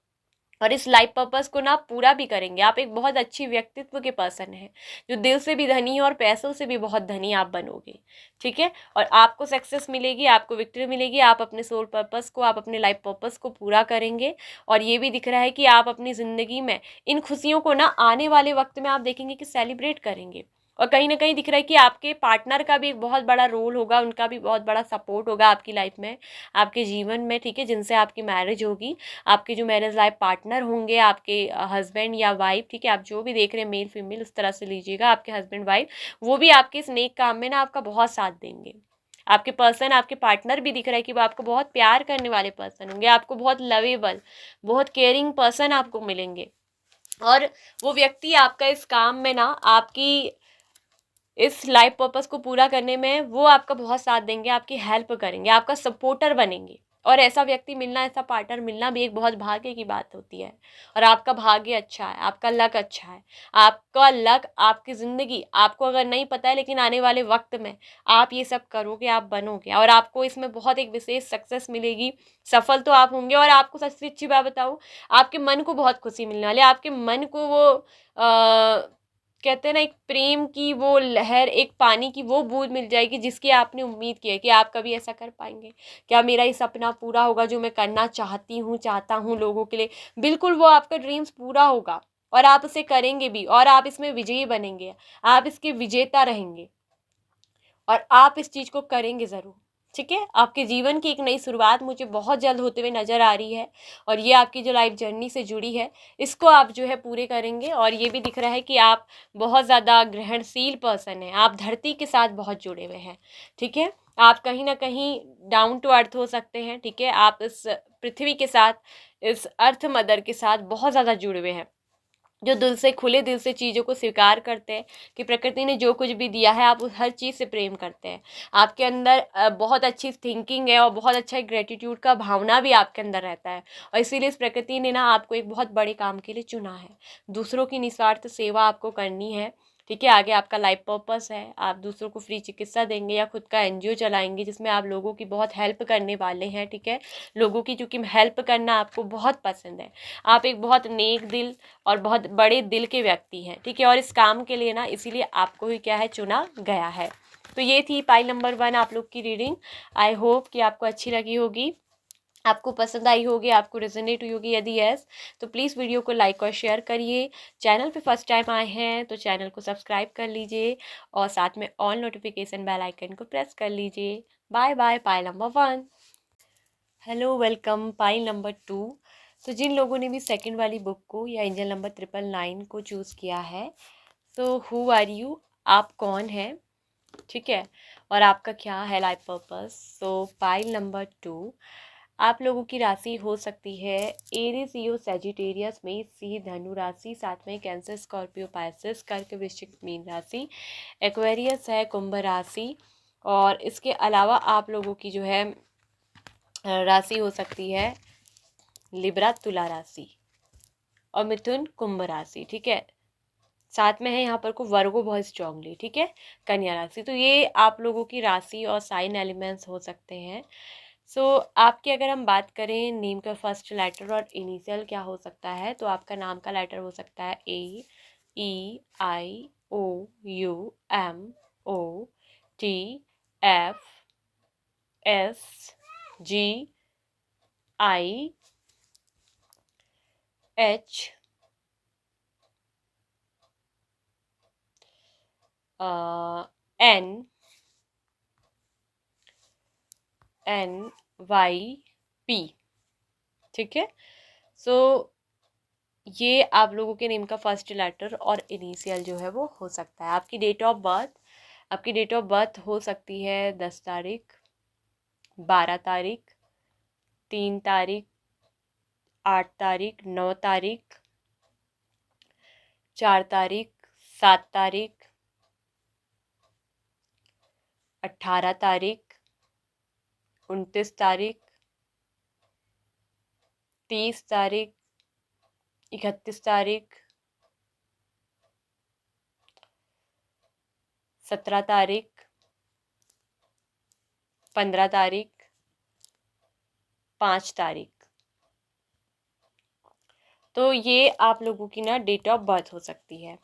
और इस लाइफ पर्पस को ना आप पूरा भी करेंगे। आप एक बहुत अच्छी व्यक्तित्व के पर्सन हैं, जो दिल से भी धनी है और पैसों से भी बहुत धनी आप बनोगे, ठीक है। और आपको सक्सेस मिलेगी, आपको विक्ट्री मिलेगी, आप अपने सोल पर्पस को, आप अपने लाइफ पर्पस को पूरा करेंगे। और ये भी दिख रहा है कि आप अपनी ज़िंदगी में इन खुशियों को ना आने वाले वक्त में आप देखेंगे कि सेलिब्रेट करेंगे। और कहीं ना कहीं दिख रहा है कि आपके पार्टनर का भी एक बहुत बड़ा रोल होगा, उनका भी बहुत बड़ा सपोर्ट होगा आपकी लाइफ में, आपके जीवन में, ठीक है, जिनसे आपकी मैरिज होगी। आपके जो मैरिज लाइफ पार्टनर होंगे, आपके हस्बैंड या वाइफ, ठीक है, आप जो भी देख रहे हैं मेल फीमेल उस तरह से लीजिएगा, आपके हस्बैंड वाइफ, वो भी आपके इस नेक काम में ना आपका बहुत साथ देंगे। आपके पर्सन, आपके पार्टनर भी दिख रहा है कि वो आपको बहुत प्यार करने वाले पर्सन होंगे, आपको बहुत लवेबल, बहुत केयरिंग पर्सन आपको मिलेंगे। और वो व्यक्ति आपका इस काम में ना, आपकी इस लाइफ पर्पस को पूरा करने में वो आपका बहुत साथ देंगे, आपकी हेल्प करेंगे, आपका सपोर्टर बनेंगे। और ऐसा व्यक्ति मिलना, ऐसा पार्टनर मिलना भी एक बहुत भाग्य की बात होती है। और आपका भाग्य अच्छा है, आपका लक अच्छा है, आपका लक, आपकी ज़िंदगी आपको अगर नहीं पता है, लेकिन आने वाले वक्त में आप ये सब करोगे, आप बनोगे, और आपको इसमें बहुत एक विशेष सक्सेस मिलेगी। सफल तो आप होंगे, और आपको सबसे अच्छी बात बताऊँ, आपके मन को बहुत खुशी मिलने वाली है। आपके मन को वो कहते हैं ना, एक प्रेम की वो लहर, एक पानी की वो बूंद मिल जाएगी, जिसकी आपने उम्मीद की है कि आप कभी ऐसा कर पाएंगे, क्या मेरा ये सपना पूरा होगा जो मैं करना चाहता हूँ लोगों के लिए। बिल्कुल वो आपका ड्रीम्स पूरा होगा, और आप उसे करेंगे भी, और आप इसमें विजयी बनेंगे, आप इसके विजेता रहेंगे, और आप इस चीज़ को करेंगे ज़रूर, ठीक है। आपके जीवन की एक नई शुरुआत मुझे बहुत जल्द होते हुए नज़र आ रही है, और ये आपकी जो लाइफ जर्नी से जुड़ी है, इसको आप जो है पूरे करेंगे। और ये भी दिख रहा है कि आप बहुत ज़्यादा ग्रहणशील पर्सन हैं, आप धरती के साथ बहुत जुड़े हुए हैं, ठीक है। आप कहीं ना कहीं डाउन टू अर्थ हो सकते हैं, ठीक है, आप इस पृथ्वी के साथ, इस अर्थ मदर के साथ बहुत ज़्यादा जुड़े हुए हैं, जो दिल से, खुले दिल से चीज़ों को स्वीकार करते हैं कि प्रकृति ने जो कुछ भी दिया है, आप उस हर चीज़ से प्रेम करते हैं। आपके अंदर बहुत अच्छी थिंकिंग है, और बहुत अच्छा ग्रेटिट्यूड का भावना भी आपके अंदर रहता है। और इसीलिए इस प्रकृति ने ना आपको एक बहुत बड़े काम के लिए चुना है, दूसरों की निस्वार्थ सेवा आपको करनी है, ठीक है। आगे आपका लाइफ पर्पस है, आप दूसरों को फ्री चिकित्सा देंगे, या खुद का एनजीओ चलाएंगे जिसमें आप लोगों की बहुत हेल्प करने वाले हैं, ठीक है। लोगों की, चूँकि हेल्प करना आपको बहुत पसंद है, आप एक बहुत नेक दिल और बहुत बड़े दिल के व्यक्ति हैं, ठीक है। और इस काम के लिए ना, इसीलिए आपको ही क्या है, चुना गया है। तो ये थी पाइल नंबर 1 आप लोग की रीडिंग। आई होप कि आपको अच्छी लगी होगी, आपको पसंद आई होगी, आपको रेजोनेट हुई होगी। यदि यस, तो प्लीज़ वीडियो को लाइक और शेयर करिए। चैनल पे फर्स्ट टाइम आए हैं तो चैनल को सब्सक्राइब कर लीजिए, और साथ में ऑल नोटिफिकेशन बेल आइकन को प्रेस कर लीजिए। Bye bye pile number 1। Hello, welcome pile number 2। तो जिन लोगों ने भी सेकंड वाली बुक को या एंजल नंबर 999 को चूज़ किया है, तो हु आर यू, आप कौन हैं, ठीक है, और आपका क्या है लाइफ पर्पस। सो पाइल नंबर 2, आप लोगों की राशि हो सकती है एरीज, लियो, सैजिटेरियस, मेष, सिंह, धनु राशि, साथ में कैंसर, स्कॉर्पियो, पाइसेस, कर्क, वृश्चिक, मीन राशि, एक्वेरियस है, कुंभ राशि। और इसके अलावा आप लोगों की जो है राशि हो सकती है लिब्रा, तुला राशि, और मिथुन, कुंभ राशि, ठीक है। साथ में है यहाँ पर को वर्गो बहुत स्ट्रांगली, ठीक है, कन्या राशि। तो ये आप लोगों की राशि और साइन एलिमेंट्स हो सकते हैं। सो आपकी अगर हम बात करें नेम का फर्स्ट लेटर और इनिशियल क्या हो सकता है, तो आपका नाम का लेटर हो सकता है EAUOUTHNYP, ठीक है। सो ये आप लोगों के नेम का फर्स्ट लेटर और इनिशियल जो है वो हो सकता है। आपकी डेट ऑफ बर्थ, आपकी डेट ऑफ बर्थ हो सकती है 10 तारीख, 12 तारीख, 3 तारीख, 8 तारीख, 9 तारीख, 4 तारीख, 7 तारीख, 18 तारीख, 29 तारीख, 30 तारीख, 31 तारीख, 17 तारीख, 15 तारीख, 5 तारीख। तो ये आप लोगों की ना डेट ऑफ बर्थ हो सकती है।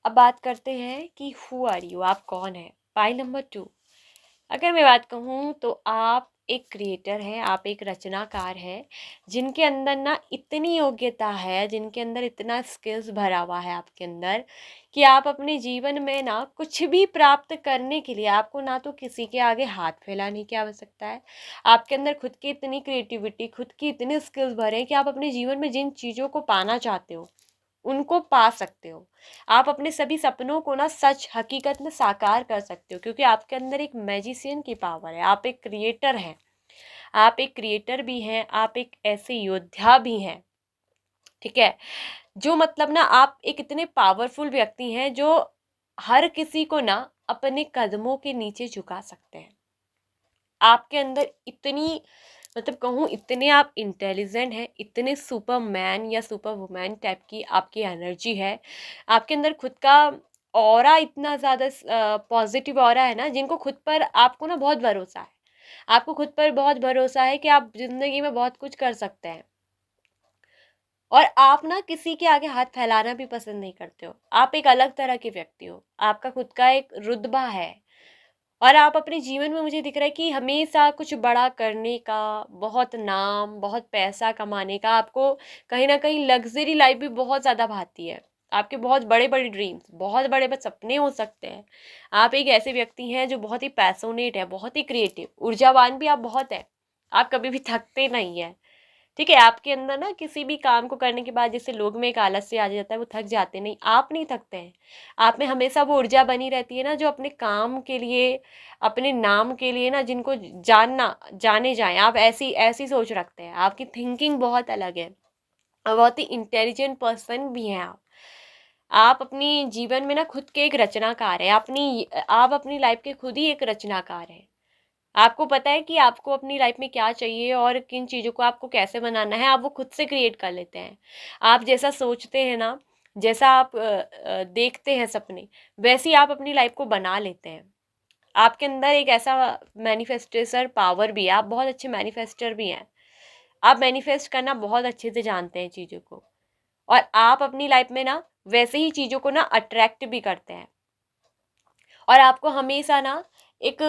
अब बात करते हैं कि हु आर यू, आप कौन है। पाई नंबर 2, अगर मैं बात कहूँ तो आप एक क्रिएटर हैं, आप एक रचनाकार हैं, जिनके अंदर ना इतनी योग्यता है, जिनके अंदर इतना स्किल्स भरा हुआ है आपके अंदर, कि आप अपने जीवन में ना कुछ भी प्राप्त करने के लिए आपको ना तो किसी के आगे हाथ फैलाने की आवश्यकता है। आपके अंदर खुद की इतनी क्रिएटिविटी, खुद की इतने स्किल्स भरे हैं कि आप अपने जीवन में जिन चीज़ों को पाना चाहते हो उनको पा सकते हो। आप अपने सभी सपनों को ना सच हकीकत में साकार कर सकते हो, क्योंकि आपके अंदर एक मैजिशियन की पावर है। आप एक क्रिएटर हैं, आप एक क्रिएटर भी हैं, आप एक ऐसे योद्धा भी हैं, ठीक है। जो मतलब ना आप एक इतने पावरफुल व्यक्ति हैं जो हर किसी को ना अपने कदमों के नीचे झुका सकते हैं। आपके अंदर इतनी मतलब कहूँ इतने आप इंटेलिजेंट हैं, इतने सुपरमैन या सुपर वुमैन टाइप की आपकी एनर्जी है। आपके अंदर खुद का ऑरा इतना ज़्यादा पॉजिटिव ऑरा है ना, जिनको खुद पर आपको ना बहुत भरोसा है। आपको खुद पर बहुत भरोसा है कि आप ज़िंदगी में बहुत कुछ कर सकते हैं। और आप ना किसी के आगे हाथ फैलाना भी पसंद नहीं करते हो। आप एक अलग तरह के व्यक्ति हो। आपका खुद का एक रुतबा है। और आप अपने जीवन में मुझे दिख रहा है कि हमेशा कुछ बड़ा करने का, बहुत नाम, बहुत पैसा कमाने का, आपको कहीं न कहीं लग्ज़री लाइफ़ भी बहुत ज़्यादा भाती है। आपके बहुत बड़े-बड़े ड्रीम्स, बहुत बड़े सपने हो सकते हैं। आप एक ऐसे व्यक्ति हैं जो बहुत ही पैशनेट है, बहुत ही क्रिएटिव, ऊर्जावान भी आप बहुत हैं। आप कभी भी थकते नहीं हैं। ठीक है, आपके अंदर ना किसी भी काम को करने के बाद जैसे लोग में एक आलस्य आ जाता है, वो थक जाते नहीं, आप नहीं थकते हैं। आप में हमेशा वो ऊर्जा बनी रहती है ना, जो अपने काम के लिए, अपने नाम के लिए ना, जिनको जाने जाएँ, आप ऐसी ऐसी सोच रखते हैं। आपकी थिंकिंग बहुत अलग है और बहुत ही इंटेलिजेंट पर्सन भी हैं आप। आप अपनी जीवन में ना खुद के एक रचनाकार हैं। आप अपनी लाइफ़ के खुद ही एक रचनाकार हैं। आपको पता है कि आपको अपनी लाइफ में क्या चाहिए और किन चीज़ों को आपको कैसे बनाना है, आप वो खुद से क्रिएट कर लेते हैं। आप जैसा सोचते हैं ना, जैसा आप देखते हैं सपने, वैसे ही आप अपनी लाइफ को बना लेते हैं। आपके अंदर एक ऐसा मैनिफेस्टेशन पावर भी है, आप बहुत अच्छे मैनिफेस्टर भी हैं। आप मैनिफेस्ट करना बहुत अच्छे से जानते हैं चीज़ों को, और आप अपनी लाइफ में ना वैसे ही चीज़ों को ना अट्रैक्ट भी करते हैं। और आपको हमेशा ना एक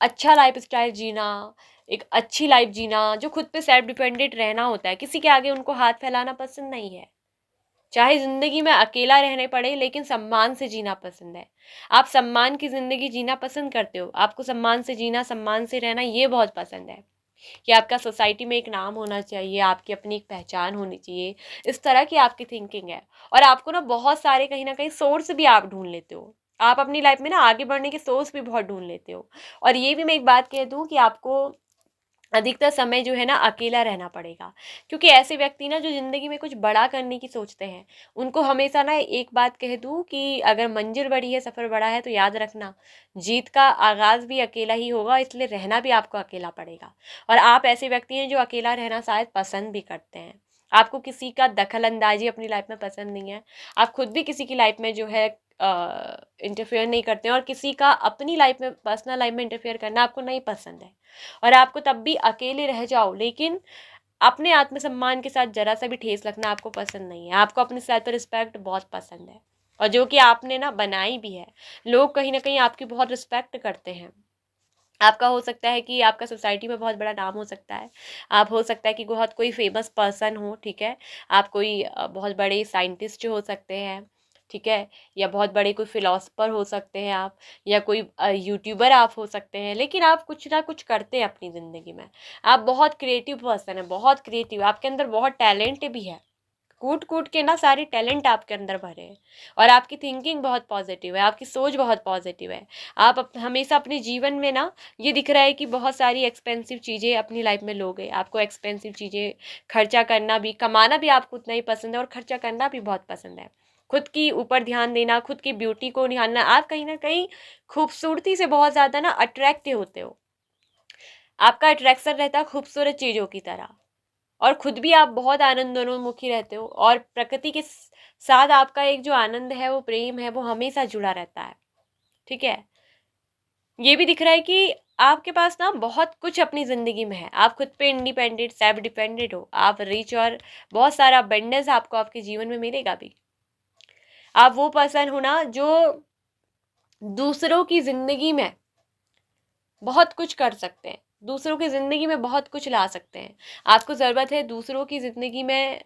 अच्छा लाइफ़स्टाइल जीना, एक अच्छी लाइफ़ जीना, जो खुद पे सेल्फ डिपेंडेंट रहना होता है, किसी के आगे उनको हाथ फैलाना पसंद नहीं है। चाहे ज़िंदगी में अकेला रहने पड़े, लेकिन सम्मान से जीना पसंद है। आप सम्मान की ज़िंदगी जीना पसंद करते हो, आपको सम्मान से जीना, सम्मान से रहना ये बहुत पसंद है, कि आपका सोसाइटी में एक नाम होना चाहिए, आपकी अपनी एक पहचान होनी चाहिए, इस तरह की आपकी थिंकिंग है। और आपको ना बहुत सारे कहीं न कहीं सोर्स भी आप ढूँढ लेते हो। आप अपनी लाइफ़ में ना आगे बढ़ने के सोर्स भी बहुत ढूँढ लेते हो। और ये भी मैं एक बात कह दूँ कि आपको अधिकतर समय जो है ना अकेला रहना पड़ेगा, क्योंकि ऐसे व्यक्ति ना जो ज़िंदगी में कुछ बड़ा करने की सोचते हैं, उनको हमेशा ना एक बात कह दूँ कि अगर मंजिल बड़ी है, सफ़र बड़ा है, तो याद रखना, जीत का आगाज़ भी अकेला ही होगा, इसलिए रहना भी आपको अकेला पड़ेगा। और आप ऐसे व्यक्ति हैं जो अकेला रहना शायद पसंद भी करते हैं। आपको किसी का दखल अंदाज़ी अपनी लाइफ़ में पसंद नहीं है। आप खुद भी किसी की लाइफ़ में जो है इंटरफेयर नहीं करते हैं, और किसी का अपनी लाइफ़ में, पर्सनल लाइफ़ में इंटरफेयर करना आपको नहीं पसंद है। और आपको तब भी अकेले रह जाओ, लेकिन अपने आत्मसम्मान के साथ ज़रा सा भी ठेस लगना आपको पसंद नहीं है। आपको अपनी सेल्फ रिस्पेक्ट बहुत पसंद है, और जो कि आपने ना बनाई भी है। लोग कहीं न कहीं आपकी बहुत रिस्पेक्ट करते हैं। आपका हो सकता है कि आपका सोसाइटी में बहुत बड़ा नाम हो सकता है। आप हो सकता है कि बहुत कोई फ़ेमस पर्सन हो, ठीक है? आप कोई बहुत बड़े साइंटिस्ट हो सकते हैं, ठीक है? या बहुत बड़े कोई फ़िलॉसफ़र हो सकते हैं आप, या कोई यूट्यूबर आप हो सकते हैं। लेकिन आप कुछ ना कुछ करते हैं अपनी ज़िंदगी में। आप बहुत क्रिएटिव पर्सन हैं, बहुत क्रिएटिव, आपके अंदर बहुत टैलेंट भी है। कूट-कूट के ना सारे टैलेंट आपके अंदर भरे हैं, और आपकी थिंकिंग बहुत पॉजिटिव है, आपकी सोच बहुत पॉजिटिव है। आप हमेशा अपने जीवन में ना ये दिख रहा है कि बहुत सारी एक्सपेंसिव चीज़ें अपनी लाइफ में लोगे। आपको एक्सपेंसिव चीज़ें खर्चा करना भी, कमाना भी आपको उतना ही पसंद है, और खर्चा करना भी बहुत पसंद है। खुद की ऊपर ध्यान देना, खुद की ब्यूटी को निहारना। आप कहीं ना कहीं खूबसूरती से बहुत ज़्यादा ना अट्रैक्टिव होते हो, आपका अट्रैक्शन रहता है खूबसूरत चीज़ों की तरह, और खुद भी आप बहुत आनंदोन्मुखी रहते हो, और प्रकृति के साथ आपका एक जो आनंद है, वो प्रेम है, वो हमेशा जुड़ा रहता है। ठीक है, ये भी दिख रहा है कि आपके पास ना बहुत कुछ अपनी ज़िंदगी में है, आप खुद पे इंडिपेंडेंट सेल्फ डिपेंडेंट हो, आप रिच, और बहुत सारा अबंडेंस आपको आपके जीवन में मिलेगा भी। आप वो पर्सन हो ना जो दूसरों की ज़िंदगी में बहुत कुछ कर सकते हैं, दूसरों की ज़िंदगी में बहुत कुछ ला सकते हैं। आपको ज़रूरत है दूसरों की ज़िंदगी में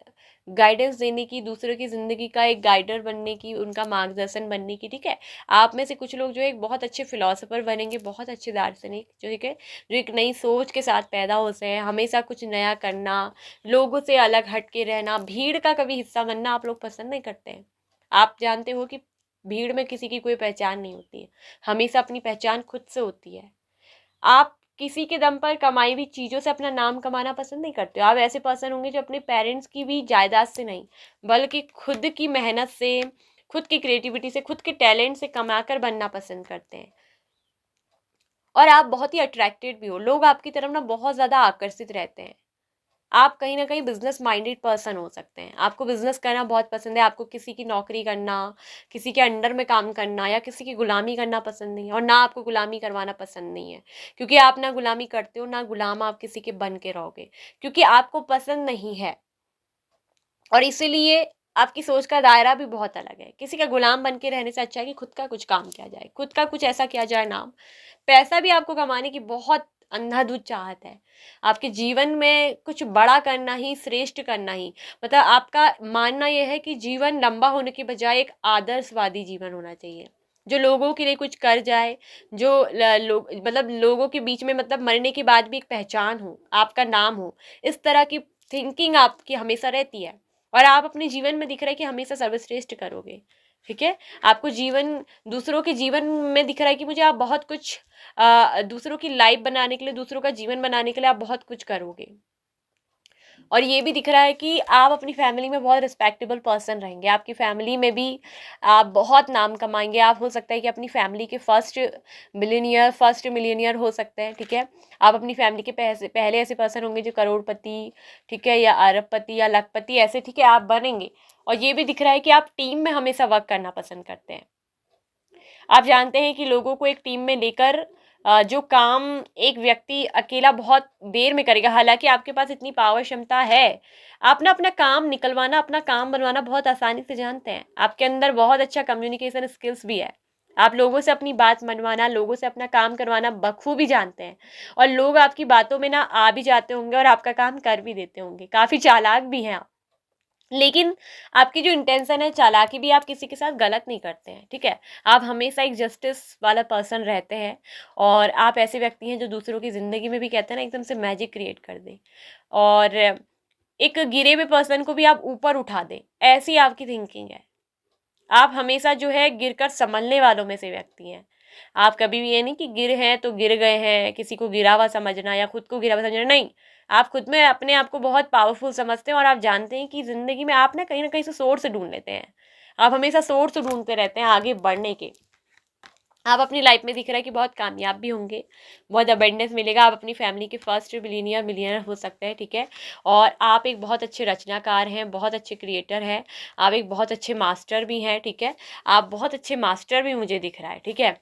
गाइडेंस देने की, दूसरों की ज़िंदगी का एक गाइडर बनने की, उनका मार्गदर्शन बनने की। ठीक है, आप में से कुछ लोग जो है एक बहुत अच्छे फिलोसोफर बनेंगे, बहुत अच्छे दार्शनिक, जो ठीक है, जो एक नई सोच के साथ पैदा होते हैं, हमेशा कुछ नया करना, लोगों से अलग हट के रहना, भीड़ का कभी हिस्सा बनना आप लोग पसंद नहीं करते हैं। आप जानते हो कि भीड़ में किसी की कोई पहचान नहीं होती है, हमेशा अपनी पहचान खुद से होती है। आप किसी के दम पर कमाई हुई चीज़ों से अपना नाम कमाना पसंद नहीं करते हो। आप ऐसे पर्सन होंगे जो अपने पेरेंट्स की भी जायदाद से नहीं, बल्कि खुद की मेहनत से, खुद की क्रिएटिविटी से, खुद के टैलेंट से कमाकर बनना पसंद करते हैं। और आप बहुत ही अट्रैक्टेड भी हो, लोग आपकी तरफ ना बहुत ज़्यादा आकर्षित रहते हैं। आप कहीं ना कहीं बिजनेस माइंडेड पर्सन हो सकते हैं, आपको बिजनेस करना बहुत पसंद है, आपको किसी की नौकरी करना, किसी के अंडर में काम करना, या किसी की गुलामी करना पसंद नहीं है, और ना आपको गुलामी करवाना पसंद नहीं है, क्योंकि आप ना गुलामी करते हो, ना गुलाम आप किसी के बन के रहोगे, क्योंकि आपको पसंद नहीं है। और इसीलिए आपकी सोच का दायरा भी बहुत अलग है। किसी का गुलाम बन के रहने से अच्छा है कि खुद का कुछ काम किया जाए, खुद का कुछ ऐसा किया जाए नाम, पैसा भी आपको कमाने की बहुत अंधाधुंध चाहत है, आपके जीवन में कुछ बड़ा करना ही, श्रेष्ठ करना ही, मतलब आपका मानना यह है कि जीवन लंबा होने के बजाय एक आदर्शवादी जीवन होना चाहिए, जो लोगों के लिए कुछ कर जाए, जो लोग मतलब लोगों के बीच में, मतलब मरने के बाद भी एक पहचान हो, आपका नाम हो। इस तरह की थिंकिंग आपकी हमेशा रहती है, और आप अपने जीवन में दिख रहा है कि हमेशा सर्वश्रेष्ठ करोगे। ठीक है, आपको जीवन, दूसरों के जीवन में दिख रहा है कि मुझे आप बहुत कुछ दूसरों की लाइफ बनाने के लिए, दूसरों का जीवन बनाने के लिए आप बहुत कुछ करोगे। और ये भी दिख रहा है कि आप अपनी फैमिली में बहुत रिस्पेक्टेबल पर्सन रहेंगे, आपकी फैमिली में भी आप बहुत नाम कमाएंगे। आप हो सकता है कि अपनी फैमिली के फर्स्ट मिलीनियर हो सकते हैं। ठीक है, आप अपनी फैमिली के पहले ऐसे पर्सन होंगे जो करोड़पति, ठीक है, या अरबपति या लखपति ऐसे, ठीक है, आप बनेंगे। और ये भी दिख रहा है कि आप टीम में हमेशा वर्क करना पसंद करते हैं। आप जानते हैं कि लोगों को एक टीम में लेकर जो काम एक व्यक्ति अकेला बहुत देर में करेगा, हालांकि आपके पास इतनी पावर क्षमता है, आप ना अपना काम निकलवाना, अपना काम बनवाना बहुत आसानी से जानते हैं। आपके अंदर बहुत अच्छा कम्युनिकेशन स्किल्स भी है, आप लोगों से अपनी बात मनवाना, लोगों से अपना काम करवाना बखूबी जानते हैं, और लोग आपकी बातों में ना आ भी जाते होंगे और आपका काम कर भी देते होंगे, काफ़ी चालाक भी हैं आप। लेकिन आपकी जो इंटेंशन है, चालाकी भी, आप किसी के साथ गलत नहीं करते हैं। ठीक है, आप हमेशा एक जस्टिस वाला पर्सन रहते हैं, और आप ऐसे व्यक्ति हैं जो दूसरों की ज़िंदगी में भी, कहते हैं ना, एकदम से मैजिक क्रिएट कर दें, और एक गिरे हुए पर्सन को भी आप ऊपर उठा दें, ऐसी आपकी थिंकिंग है। आप हमेशा जो है गिरकर संभलने वालों में से व्यक्ति हैं। आप कभी भी ये नहीं कि गिर हैं तो गिर गए हैं, किसी को गिरा हुआ समझना या खुद को गिरा हुआ समझना, नहीं। आप खुद में अपने आप को बहुत पावरफुल समझते हैं, और आप जानते हैं कि ज़िंदगी में आप ना कहीं से सोर्स ढूंढ लेते हैं। आप हमेशा सोर्स ढूंढते रहते हैं आगे बढ़ने के। आप अपनी लाइफ में दिख रहा है कि बहुत कामयाब भी होंगे, बहुत अबेंडेंस मिलेगा, आप अपनी फैमिली के फर्स्ट मिलियनर हो सकते हैं। ठीक है, और आप एक बहुत अच्छे रचनाकार हैं, बहुत अच्छे क्रिएटर हैं, आप एक बहुत अच्छे मास्टर भी हैं। ठीक है, आप बहुत अच्छे मास्टर भी मुझे दिख रहा है। ठीक है,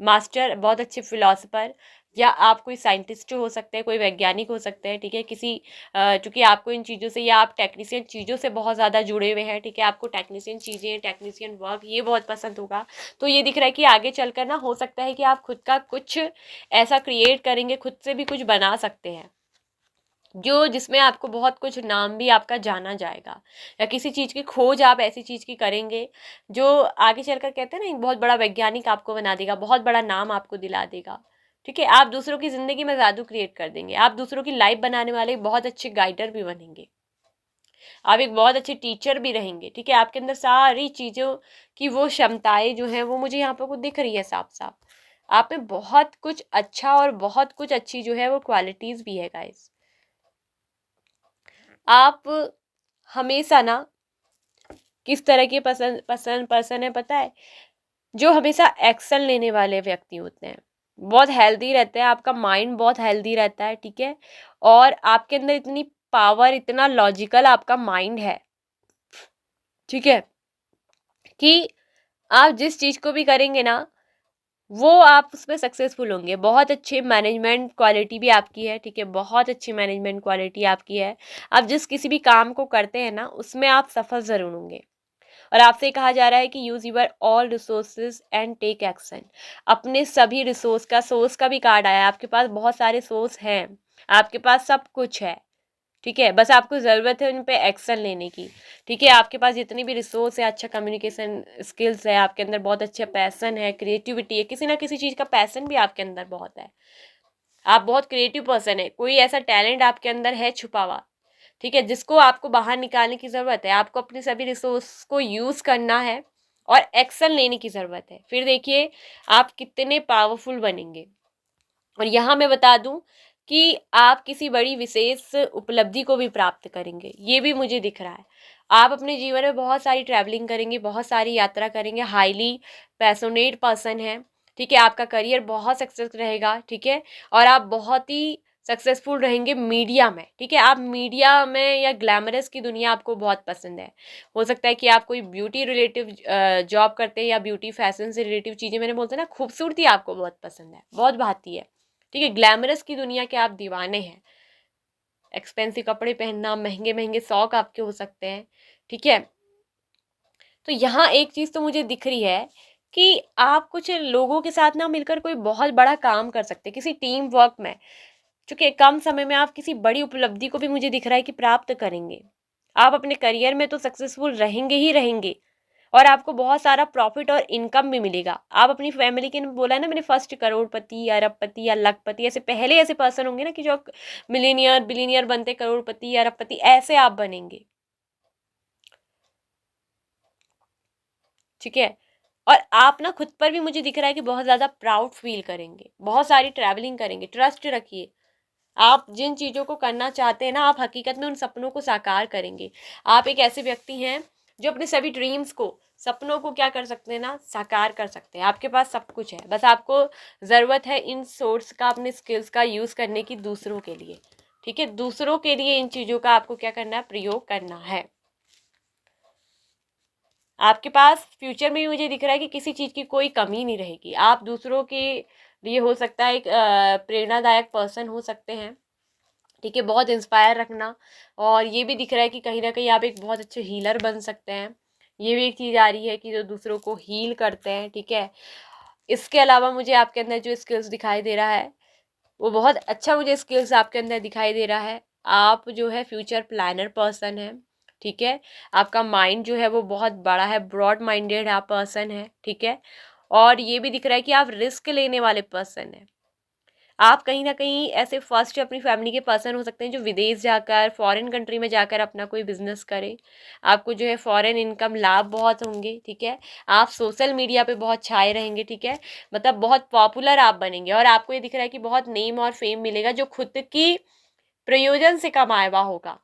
मास्टर, बहुत अच्छे फिलोसफर, या आप कोई साइंटिस्ट हो सकते हैं, कोई वैज्ञानिक हो सकते हैं। ठीक है, किसी चूँकि आपको इन चीज़ों से, या आप टेक्नीशियन चीज़ों से बहुत ज़्यादा जुड़े हुए हैं। ठीक है, आपको टेक्नीशियन चीज़ें, टेक्नीशियन वर्क ये बहुत पसंद होगा। तो ये दिख रहा है कि आगे चलकर ना हो सकता है कि आप खुद का कुछ ऐसा क्रिएट करेंगे, खुद से भी कुछ बना सकते हैं, जो जिसमें आपको बहुत कुछ नाम भी आपका जाना जाएगा, या किसी चीज़ की खोज आप ऐसी चीज़ की करेंगे जो आगे चलकर, कहते हैं ना, एक बहुत बड़ा वैज्ञानिक आपको बना देगा, बहुत बड़ा नाम आपको दिला देगा। ठीक है, आप दूसरों की ज़िंदगी में जादू क्रिएट कर देंगे, आप दूसरों की लाइफ बनाने वाले बहुत अच्छे गाइडर भी बनेंगे, आप एक बहुत अच्छे टीचर भी रहेंगे। ठीक है, आपके अंदर सारी चीज़ों की वो क्षमताएं जो हैं, वो मुझे यहाँ पर कुछ दिख रही है साफ साफ। आप में बहुत कुछ अच्छा, और बहुत कुछ अच्छी जो है वो क्वालिटीज़ भी है गाइस। आप हमेशा ना किस तरह के पसंद पसंद पर्सन है पता है? जो हमेशा एक्शन लेने वाले व्यक्ति होते हैं, बहुत हेल्दी रहते हैं, आपका माइंड बहुत हेल्दी रहता है, ठीक है, और आपके अंदर इतनी पावर, इतना लॉजिकल आपका माइंड है, ठीक है, कि आप जिस चीज़ को भी करेंगे ना, वो आप उसमें सक्सेसफुल होंगे। बहुत अच्छी मैनेजमेंट क्वालिटी भी आपकी है, ठीक है, बहुत अच्छी मैनेजमेंट क्वालिटी आपकी है। आप जिस किसी भी काम को करते हैं ना, उसमें आप सफल ज़रूर होंगे। और आपसे कहा जा रहा है कि use your all resources and take action. अपने सभी रिसोर्स का, सोर्स का भी कार्ड आया, आपके पास बहुत सारे सोर्स हैं, आपके पास सब कुछ है, ठीक है, बस आपको ज़रूरत है उन पे एक्शन लेने की, ठीक है। आपके पास जितनी भी रिसोर्स है, अच्छा कम्युनिकेशन स्किल्स है, आपके अंदर बहुत अच्छा पैसन है, क्रिएटिविटी है, किसी ना किसी चीज़ का पैसन भी आपके अंदर बहुत है, आप बहुत क्रिएटिव पर्सन है, कोई ऐसा टैलेंट आपके अंदर है छुपा हुआ, ठीक है, जिसको आपको बाहर निकालने की ज़रूरत है। आपको अपने सभी रिसोर्स को यूज़ करना है और एक्शन लेने की ज़रूरत है। फिर देखिए आप कितने पावरफुल बनेंगे। और यहाँ मैं बता दूं कि आप किसी बड़ी विशेष उपलब्धि को भी प्राप्त करेंगे, ये भी मुझे दिख रहा है। आप अपने जीवन में बहुत सारी ट्रैवलिंग करेंगे, बहुत सारी यात्रा करेंगे, हाईली पैशनेट पर्सन है, ठीक है, आपका करियर बहुत सक्सेस रहेगा, ठीक है, और आप बहुत ही सक्सेसफुल रहेंगे मीडिया में, ठीक है। आप मीडिया में या ग्लैमरस की दुनिया आपको बहुत पसंद है। हो सकता है कि आप कोई ब्यूटी रिलेटिव जॉब करते हैं या ब्यूटी फैशन से रिलेटिव चीज़ें, मैंने बोलते हैं ना, खूबसूरती आपको बहुत पसंद है, बहुत भाती है, ठीक है, ग्लैमरस की दुनिया के आप दीवाने हैं। एक्सपेंसिव कपड़े पहनना, महंगे महंगे शौक आपके हो सकते हैं, ठीक है। तो यहाँ एक चीज़ तो मुझे दिख रही है कि आप कुछ लोगों के साथ ना मिलकर कोई बहुत बड़ा काम कर सकते हैं, किसी टीम वर्क में, चूँकि कम समय में आप किसी बड़ी उपलब्धि को भी मुझे दिख रहा है कि प्राप्त करेंगे। आप अपने करियर में तो सक्सेसफुल रहेंगे ही रहेंगे, और आपको बहुत सारा प्रॉफिट और इनकम भी मिलेगा। आप अपनी फैमिली के, बोला है ना मैंने, फर्स्ट करोड़पति, अरबपति या लखपति, ऐसे पहले ऐसे पर्सन होंगे ना कि जो मिलीनियर बिलीनियर बनते, करोड़पति अरबपति ऐसे आप बनेंगे, ठीक है। और आप ना खुद पर भी मुझे दिख रहा है कि बहुत ज़्यादा प्राउड फील करेंगे, बहुत सारी ट्रैवलिंग करेंगे, ट्रस्ट रखिए। आप जिन चीज़ों को करना चाहते हैं ना, आप हकीकत में उन सपनों को साकार करेंगे। आप एक ऐसे व्यक्ति हैं जो अपने सभी ड्रीम्स को, सपनों को क्या कर सकते हैं ना, साकार कर सकते हैं। आपके पास सब कुछ है, बस आपको ज़रूरत है इन सोर्स का, अपने स्किल्स का यूज़ करने की दूसरों के लिए, ठीक है, दूसरों के लिए इन चीज़ों का आपको क्या करना है, प्रयोग करना है। आपके पास फ्यूचर में भी मुझे दिख रहा है कि किसी चीज़ की कोई कमी नहीं रहेगी। आप दूसरों के लिए, हो सकता है एक प्रेरणादायक पर्सन हो सकते हैं, ठीक है, बहुत इंस्पायर रखना। और ये भी दिख रहा है कि कहीं ना कहीं आप एक बहुत अच्छे हीलर बन सकते हैं, ये भी एक चीज़ आ रही है कि जो दूसरों को हील करते हैं, ठीक है। इसके अलावा मुझे आपके अंदर जो स्किल्स दिखाई दे रहा है, वो बहुत अच्छा मुझे स्किल्स आपके अंदर दिखाई दे रहा है। आप जो है फ्यूचर प्लानर पर्सन है, ठीक है, आपका माइंड जो है वो बहुत बड़ा है, ब्रॉड माइंडेड आप पर्सन है, ठीक है। और ये भी दिख रहा है कि आप रिस्क लेने वाले पर्सन हैं। आप कहीं ना कहीं ऐसे फर्स्ट अपनी फैमिली के पर्सन हो सकते हैं जो विदेश जाकर, फॉरेन कंट्री में जाकर अपना कोई बिजनेस करें। आपको जो है फॉरेन इनकम लाभ बहुत होंगे, ठीक है। आप सोशल मीडिया पे बहुत छाए रहेंगे, ठीक है, मतलब बहुत पॉपुलर आप बनेंगे। और आपको ये दिख रहा है कि बहुत नेम और फेम मिलेगा जो खुद की प्रयोजन से कमाया हुआ होगा,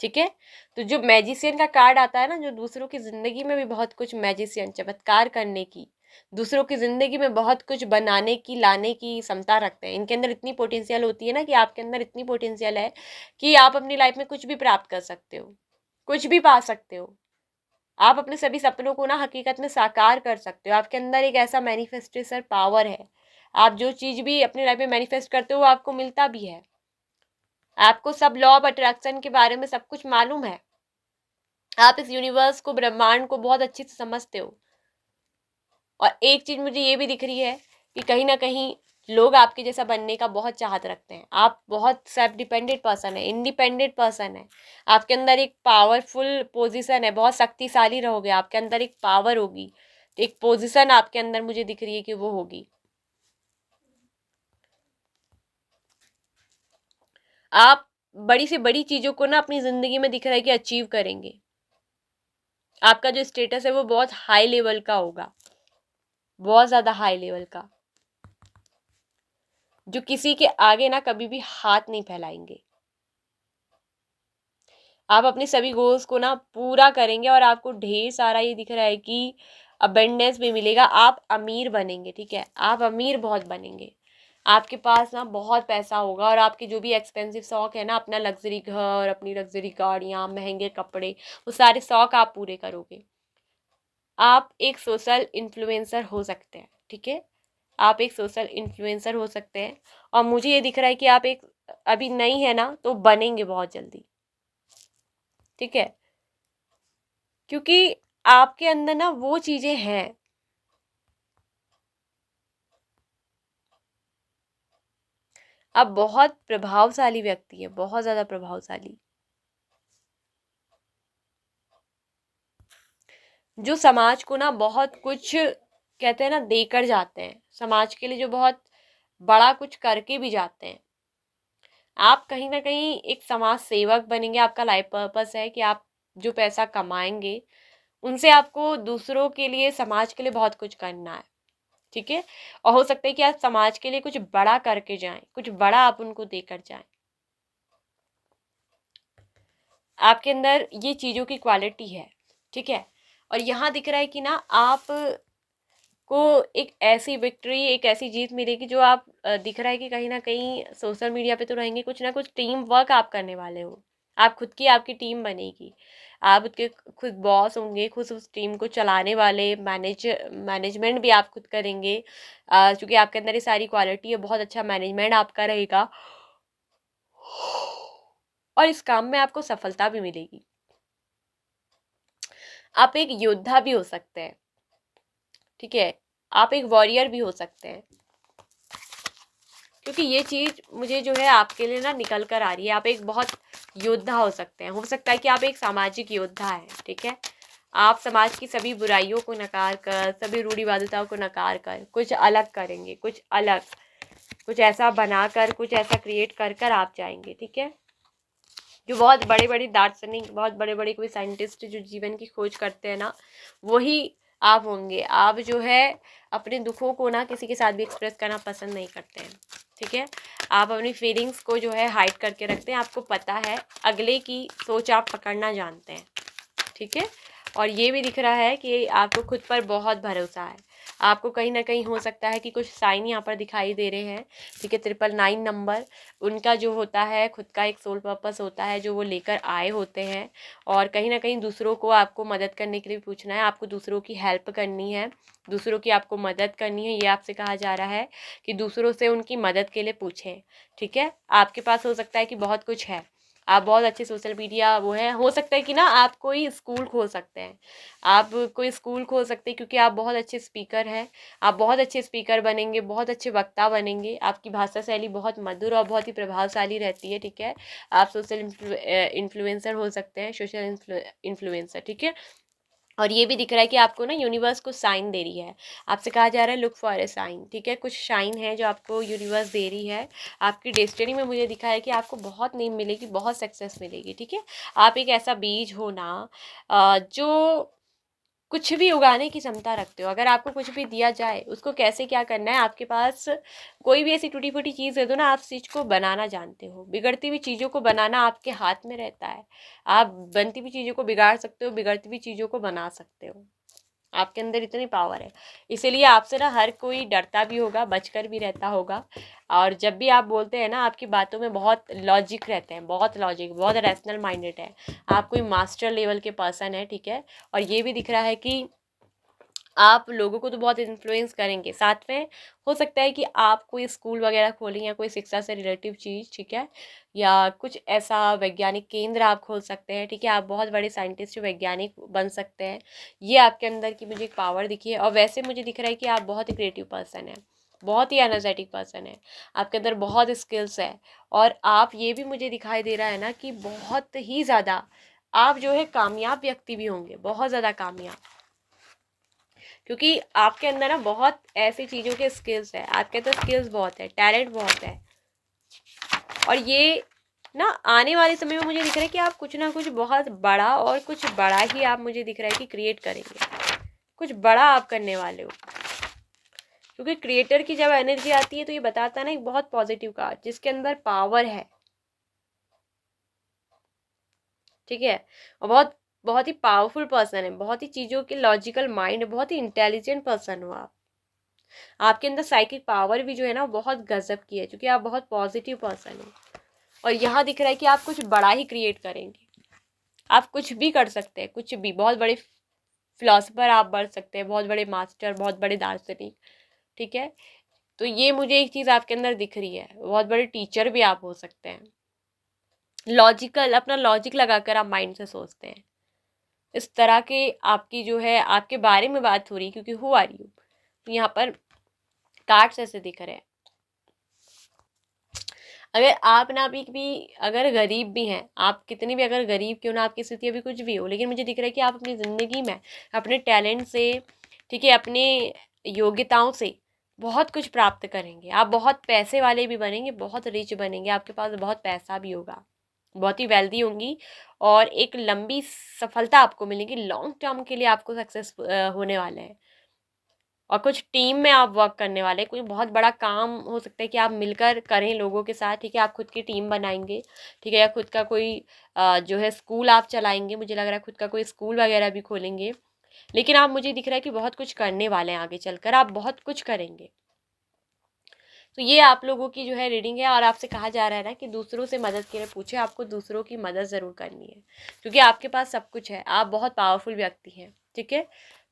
ठीक है। तो जो मैजिशियन का कार्ड आता है ना, जो दूसरों की जिंदगी में भी बहुत कुछ मैजिशियन, चमत्कार करने की, दूसरों की जिंदगी में बहुत कुछ बनाने की, लाने की क्षमता रखते हैं। इनके अंदर इतनी पोटेंशियल होती है ना, कि आपके अंदर इतनी पोटेंशियल है कि आप अपनी लाइफ में कुछ भी प्राप्त कर सकते हो, कुछ भी पा सकते हो। आप अपने सभी सपनों को ना हकीकत में साकार कर सकते हो। आपके अंदर एक ऐसा मैनिफेस्टेशन पावर है, आप जो चीज़ भी अपनी लाइफ में मैनिफेस्ट करते हो वो आपको मिलता भी है। आपको सब लॉ ऑफ अट्रैक्शन के बारे में सब कुछ मालूम है। आप इस यूनिवर्स को, ब्रह्मांड को बहुत अच्छे से समझते हो। और एक चीज मुझे ये भी दिख रही है कि कहीं ना कहीं लोग आपके जैसा बनने का बहुत चाहत रखते हैं। आप बहुत सेल्फ डिपेंडेंट पर्सन है, इंडिपेंडेंट पर्सन है। आपके अंदर एक पावरफुल पोजीशन है, बहुत शक्तिशाली रहोगे, आपके अंदर एक पावर होगी, एक पोजीशन आपके अंदर मुझे दिख रही है कि वो होगी। आप बड़ी से बड़ी चीजों को ना अपनी जिंदगी में दिख रहा है कि अचीव करेंगे। आपका जो स्टेटस है वो बहुत हाई लेवल का होगा, बहुत ज्यादा हाई लेवल का, जो किसी के आगे ना कभी भी हाथ नहीं फैलाएंगे। आप अपने सभी गोल्स को ना पूरा करेंगे और आपको ढेर सारा ये दिख रहा है कि अबेंडेंस भी मिलेगा। आप अमीर बनेंगे, ठीक है, आप अमीर बहुत बनेंगे। आपके पास ना बहुत पैसा होगा और आपके जो भी एक्सपेंसिव शौक है ना, अपना लग्जरी घर, अपनी लग्जरी गाड़ियाँ, महंगे कपड़े, वो सारे शौक आप पूरे करोगे। आप एक सोशल इन्फ्लुएंसर हो सकते हैं, ठीक है, आप एक सोशल इन्फ्लुएंसर हो सकते हैं। और मुझे ये दिख रहा है कि आप एक, अभी नहीं है ना तो बनेंगे बहुत जल्दी, ठीक है, क्योंकि आपके अंदर ना वो चीज़ें हैं। आप बहुत प्रभावशाली व्यक्ति है, बहुत ज़्यादा प्रभावशाली, जो समाज को ना बहुत कुछ कहते हैं ना देकर जाते हैं, समाज के लिए जो बहुत बड़ा कुछ करके भी जाते हैं। आप कहीं ना कहीं एक समाज सेवक बनेंगे। आपका लाइफ पर्पस है कि आप जो पैसा कमाएंगे उनसे आपको दूसरों के लिए, समाज के लिए बहुत कुछ करना है, ठीक है। और हो सकता है कि आप समाज के लिए कुछ बड़ा करके जाएं, कुछ बड़ा आप उनको देकर जाएं। आपके अंदर ये चीज़ों की क्वालिटी है, ठीक है। और यहाँ दिख रहा है कि ना आप को एक ऐसी विक्ट्री, एक ऐसी जीत मिलेगी जो आप दिख रहा है कि कहीं ना कहीं सोशल मीडिया पे तो रहेंगे, कुछ ना कुछ टीम वर्क आप करने वाले हो। आप खुद की, आपकी टीम बनेगी, आप उसके खुद बॉस होंगे, खुद उस टीम को चलाने वाले, मैनेजमेंट भी आप खुद करेंगे। क्योंकि आपके अंदर ये सारी क्वालिटी है, बहुत अच्छा मैनेजमेंट आपका रहेगा और इस काम में आपको सफलता भी मिलेगी। आप एक योद्धा भी हो सकते हैं, ठीक है, आप एक वॉरियर भी हो सकते हैं, क्योंकि ये चीज़ मुझे जो है आपके लिए ना निकल कर आ रही है। आप एक बहुत योद्धा हो सकते हैं, हो सकता है कि आप एक सामाजिक योद्धा हैं, ठीक है। आप समाज की सभी बुराइयों को नकार कर, सभी रूढ़िवादिताओं को नकार कर कुछ अलग करेंगे, कुछ अलग, कुछ ऐसा बनाकर, कुछ ऐसा क्रिएट कर कर आप जाएंगे, ठीक है। जो बहुत बड़े बड़े दार्शनिक, बहुत बड़े बड़े कोई साइंटिस्ट जो जीवन की खोज करते हैं ना, वही आप होंगे। आप जो है अपने दुखों को ना किसी के साथ भी एक्सप्रेस करना पसंद नहीं करते हैं, ठीक है। आप अपनी फीलिंग्स को जो है हाइड करके रखते हैं। आपको पता है अगले की सोच आप पकड़ना जानते हैं, ठीक है। और ये भी दिख रहा है कि आपको खुद पर बहुत भरोसा है। आपको कहीं ना कहीं हो सकता है कि कुछ साइन यहाँ पर दिखाई दे रहे हैं, ठीक है। 999 नंबर उनका जो होता है, खुद का एक सोल पर्पस होता है जो वो लेकर आए होते हैं। और कहीं ना कहीं दूसरों को आपको मदद करने के लिए पूछना है, आपको दूसरों की हेल्प करनी है, दूसरों की आपको मदद करनी है। ये आपसे कहा जा रहा है कि दूसरों से उनकी मदद के लिए पूछें, ठीक है। आपके पास हो सकता है कि बहुत कुछ है, आप बहुत अच्छे सोशल मीडिया वो है, हो सकता है कि ना आप कोई स्कूल खोल सकते हैं, आप कोई स्कूल खोल सकते हैं, क्योंकि आप बहुत अच्छे स्पीकर हैं। आप बहुत अच्छे स्पीकर बनेंगे, बहुत अच्छे वक्ता बनेंगे। आपकी भाषा शैली बहुत मधुर और बहुत ही प्रभावशाली रहती है, ठीक है। आप सोशल इन्फ्लुएंसर हो सकते हैं, सोशल इन्फ्लुएंसर, ठीक है। और ये भी दिख रहा है कि आपको ना यूनिवर्स कुछ साइन दे रही है। आपसे कहा जा रहा है लुक फॉर ए साइन, ठीक है। कुछ साइन है जो आपको यूनिवर्स दे रही है। आपकी डेस्टिनी में मुझे दिखा है कि आपको बहुत नेम मिलेगी, बहुत सक्सेस मिलेगी, ठीक है। आप एक ऐसा बीज हो ना जो कुछ भी उगाने की क्षमता रखते हो। अगर आपको कुछ भी दिया जाए, उसको कैसे क्या करना है, आपके पास कोई भी ऐसी टूटी फूटी चीज़ है तो ना आप उस चीज़ को बनाना जानते हो। बिगड़ती हुई चीज़ों को बनाना आपके हाथ में रहता है। आप बनती हुई चीज़ों को बिगाड़ सकते हो, बिगड़ती हुई चीज़ों को बना सकते हो। आपके अंदर इतनी पावर है, इसीलिए आपसे ना हर कोई डरता भी होगा, बचकर भी रहता होगा। और जब भी आप बोलते हैं ना, आपकी बातों में बहुत लॉजिक रहते हैं, बहुत लॉजिक, बहुत रैशनल माइंडेड है। आप कोई मास्टर लेवल के पर्सन है, ठीक है। और ये भी दिख रहा है कि आप लोगों को तो बहुत इन्फ्लुएंस करेंगे, साथ में हो सकता है कि आप कोई स्कूल वगैरह खोलें या कोई शिक्षा से रिलेटिव चीज़, ठीक है। या कुछ ऐसा वैज्ञानिक केंद्र आप खोल सकते हैं, ठीक है। आप बहुत बड़े साइंटिस्ट, वैज्ञानिक बन सकते हैं। ये आपके अंदर की मुझे एक पावर दिखी है। और वैसे मुझे दिख रहा है कि आप बहुत ही क्रिएटिव पर्सन है, बहुत ही एनर्जेटिक पर्सन है, आपके अंदर बहुत स्किल्स है। और आप ये भी मुझे दिखाई दे रहा है ना कि बहुत ही ज़्यादा आप जो है कामयाब व्यक्ति भी होंगे, बहुत ज़्यादा कामयाब, क्योंकि आपके अंदर ना बहुत ऐसी चीज़ों के स्किल्स है, आपके अंदर स्किल्स बहुत है, टैलेंट बहुत है। और ये ना आने वाले समय में मुझे दिख रहा है कि आप कुछ ना कुछ बहुत बड़ा, और कुछ बड़ा ही आप, मुझे दिख रहा है कि क्रिएट करेंगे, कुछ बड़ा आप करने वाले हो। क्योंकि क्रिएटर की जब एनर्जी आती है तो ये बताता है ना एक बहुत पॉजिटिव का, जिसके अंदर पावर है, ठीक है। और बहुत बहुत ही पावरफुल पर्सन है, बहुत ही चीज़ों के लॉजिकल माइंड, बहुत ही इंटेलिजेंट पर्सन हो आप। आपके अंदर साइकिक पावर भी जो है ना बहुत गजब की है, क्योंकि आप बहुत पॉजिटिव पर्सन हो। और यहाँ दिख रहा है कि आप कुछ बड़ा ही क्रिएट करेंगे। आप कुछ भी कर सकते हैं, कुछ भी, बहुत बड़े फिलोसफर आप बन सकते हैं, बहुत बड़े मास्टर, बहुत बड़े दार्शनिक। ठीक है। तो ये मुझे एक चीज़ आपके अंदर दिख रही है, बहुत बड़े टीचर भी आप हो सकते हैं। लॉजिकल, अपना लॉजिक लगाकर आप माइंड से सोचते हैं। इस तरह के आपकी जो है, आपके बारे में बात हो रही, क्योंकि हु आर यू, तो यहाँ पर कार्ड्स ऐसे दिख रहे हैं। अगर आप ना भी अगर गरीब भी हैं, आप कितनी भी अगर गरीब क्यों ना आपकी स्थिति अभी कुछ भी हो, लेकिन मुझे दिख रहा है कि आप अपनी ज़िंदगी में अपने टैलेंट से, ठीक है, अपने योग्यताओं से बहुत कुछ प्राप्त करेंगे। आप बहुत पैसे वाले भी बनेंगे, बहुत रिच बनेंगे, आपके पास बहुत पैसा भी होगा, बहुत ही वेल्दी होंगी, और एक लंबी सफलता आपको मिलेगी। लॉन्ग टर्म के लिए आपको सक्सेस होने वाले हैं। और कुछ टीम में आप वर्क करने वाले, कोई बहुत बड़ा काम हो सकता है कि आप मिलकर करें लोगों के साथ। ठीक है। आप खुद की टीम बनाएंगे। ठीक है। या खुद का कोई जो है स्कूल आप चलाएंगे, मुझे लग रहा है खुद का कोई स्कूल वगैरह भी खोलेंगे। लेकिन आप, मुझे दिख रहा है कि बहुत कुछ करने वाले हैं, आगे चलकर आप बहुत कुछ करेंगे। तो ये आप लोगों की जो है रीडिंग है। और आपसे कहा जा रहा है ना कि दूसरों से मदद के लिए पूछे, आपको दूसरों की मदद ज़रूर करनी है, क्योंकि आपके पास सब कुछ है, आप बहुत पावरफुल व्यक्ति हैं। ठीक है।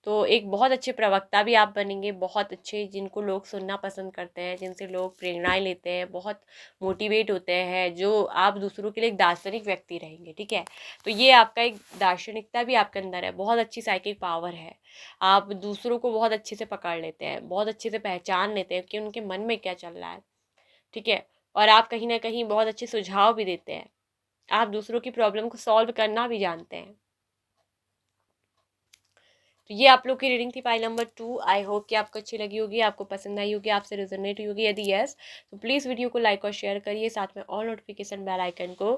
तो एक बहुत अच्छे प्रवक्ता भी आप बनेंगे, बहुत अच्छे, जिनको लोग सुनना पसंद करते हैं, जिनसे लोग प्रेरणाएं लेते हैं, बहुत मोटिवेट होते हैं, जो आप दूसरों के लिए एक दार्शनिक व्यक्ति रहेंगे। ठीक है। तो ये आपका एक दार्शनिकता भी आपके अंदर है, बहुत अच्छी साइकिक पावर है। आप दूसरों को बहुत अच्छे से पकड़ लेते हैं, बहुत अच्छे से पहचान लेते हैं कि उनके मन में क्या चल रहा है। ठीक है। और आप कहीं ना कहीं बहुत अच्छे सुझाव भी देते हैं, आप दूसरों की प्रॉब्लम को सॉल्व करना भी जानते हैं। तो ये आप लोग की रीडिंग थी फाइल नंबर 2। आई होप कि आपको अच्छी लगी होगी, आपको पसंद आई होगी, आपसे रिजोनेट हुई होगी। यदि यस, तो प्लीज़ वीडियो को लाइक और शेयर करिए, साथ में ऑल नोटिफिकेशन बेल आइकन को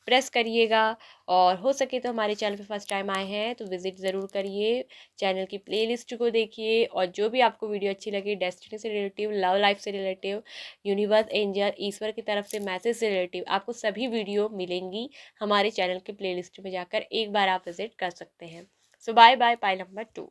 प्रेस करिएगा। और हो सके तो हमारे चैनल पे फर्स्ट टाइम आए हैं तो विजिट ज़रूर करिए, चैनल की प्लेलिस्ट को देखिए, और जो भी आपको वीडियो अच्छी लगी, डेस्टिनी से रिलेटिव, लव लाइफ से रिलेटिव, यूनिवर्स, एंजल, ईश्वर की तरफ से मैसेज से रिलेटिव, आपको सभी वीडियो मिलेंगी हमारे चैनल के प्लेलिस्ट में जाकर, एक बार आप विजिट कर सकते हैं। सो बाय बाय, पाइल नंबर 2।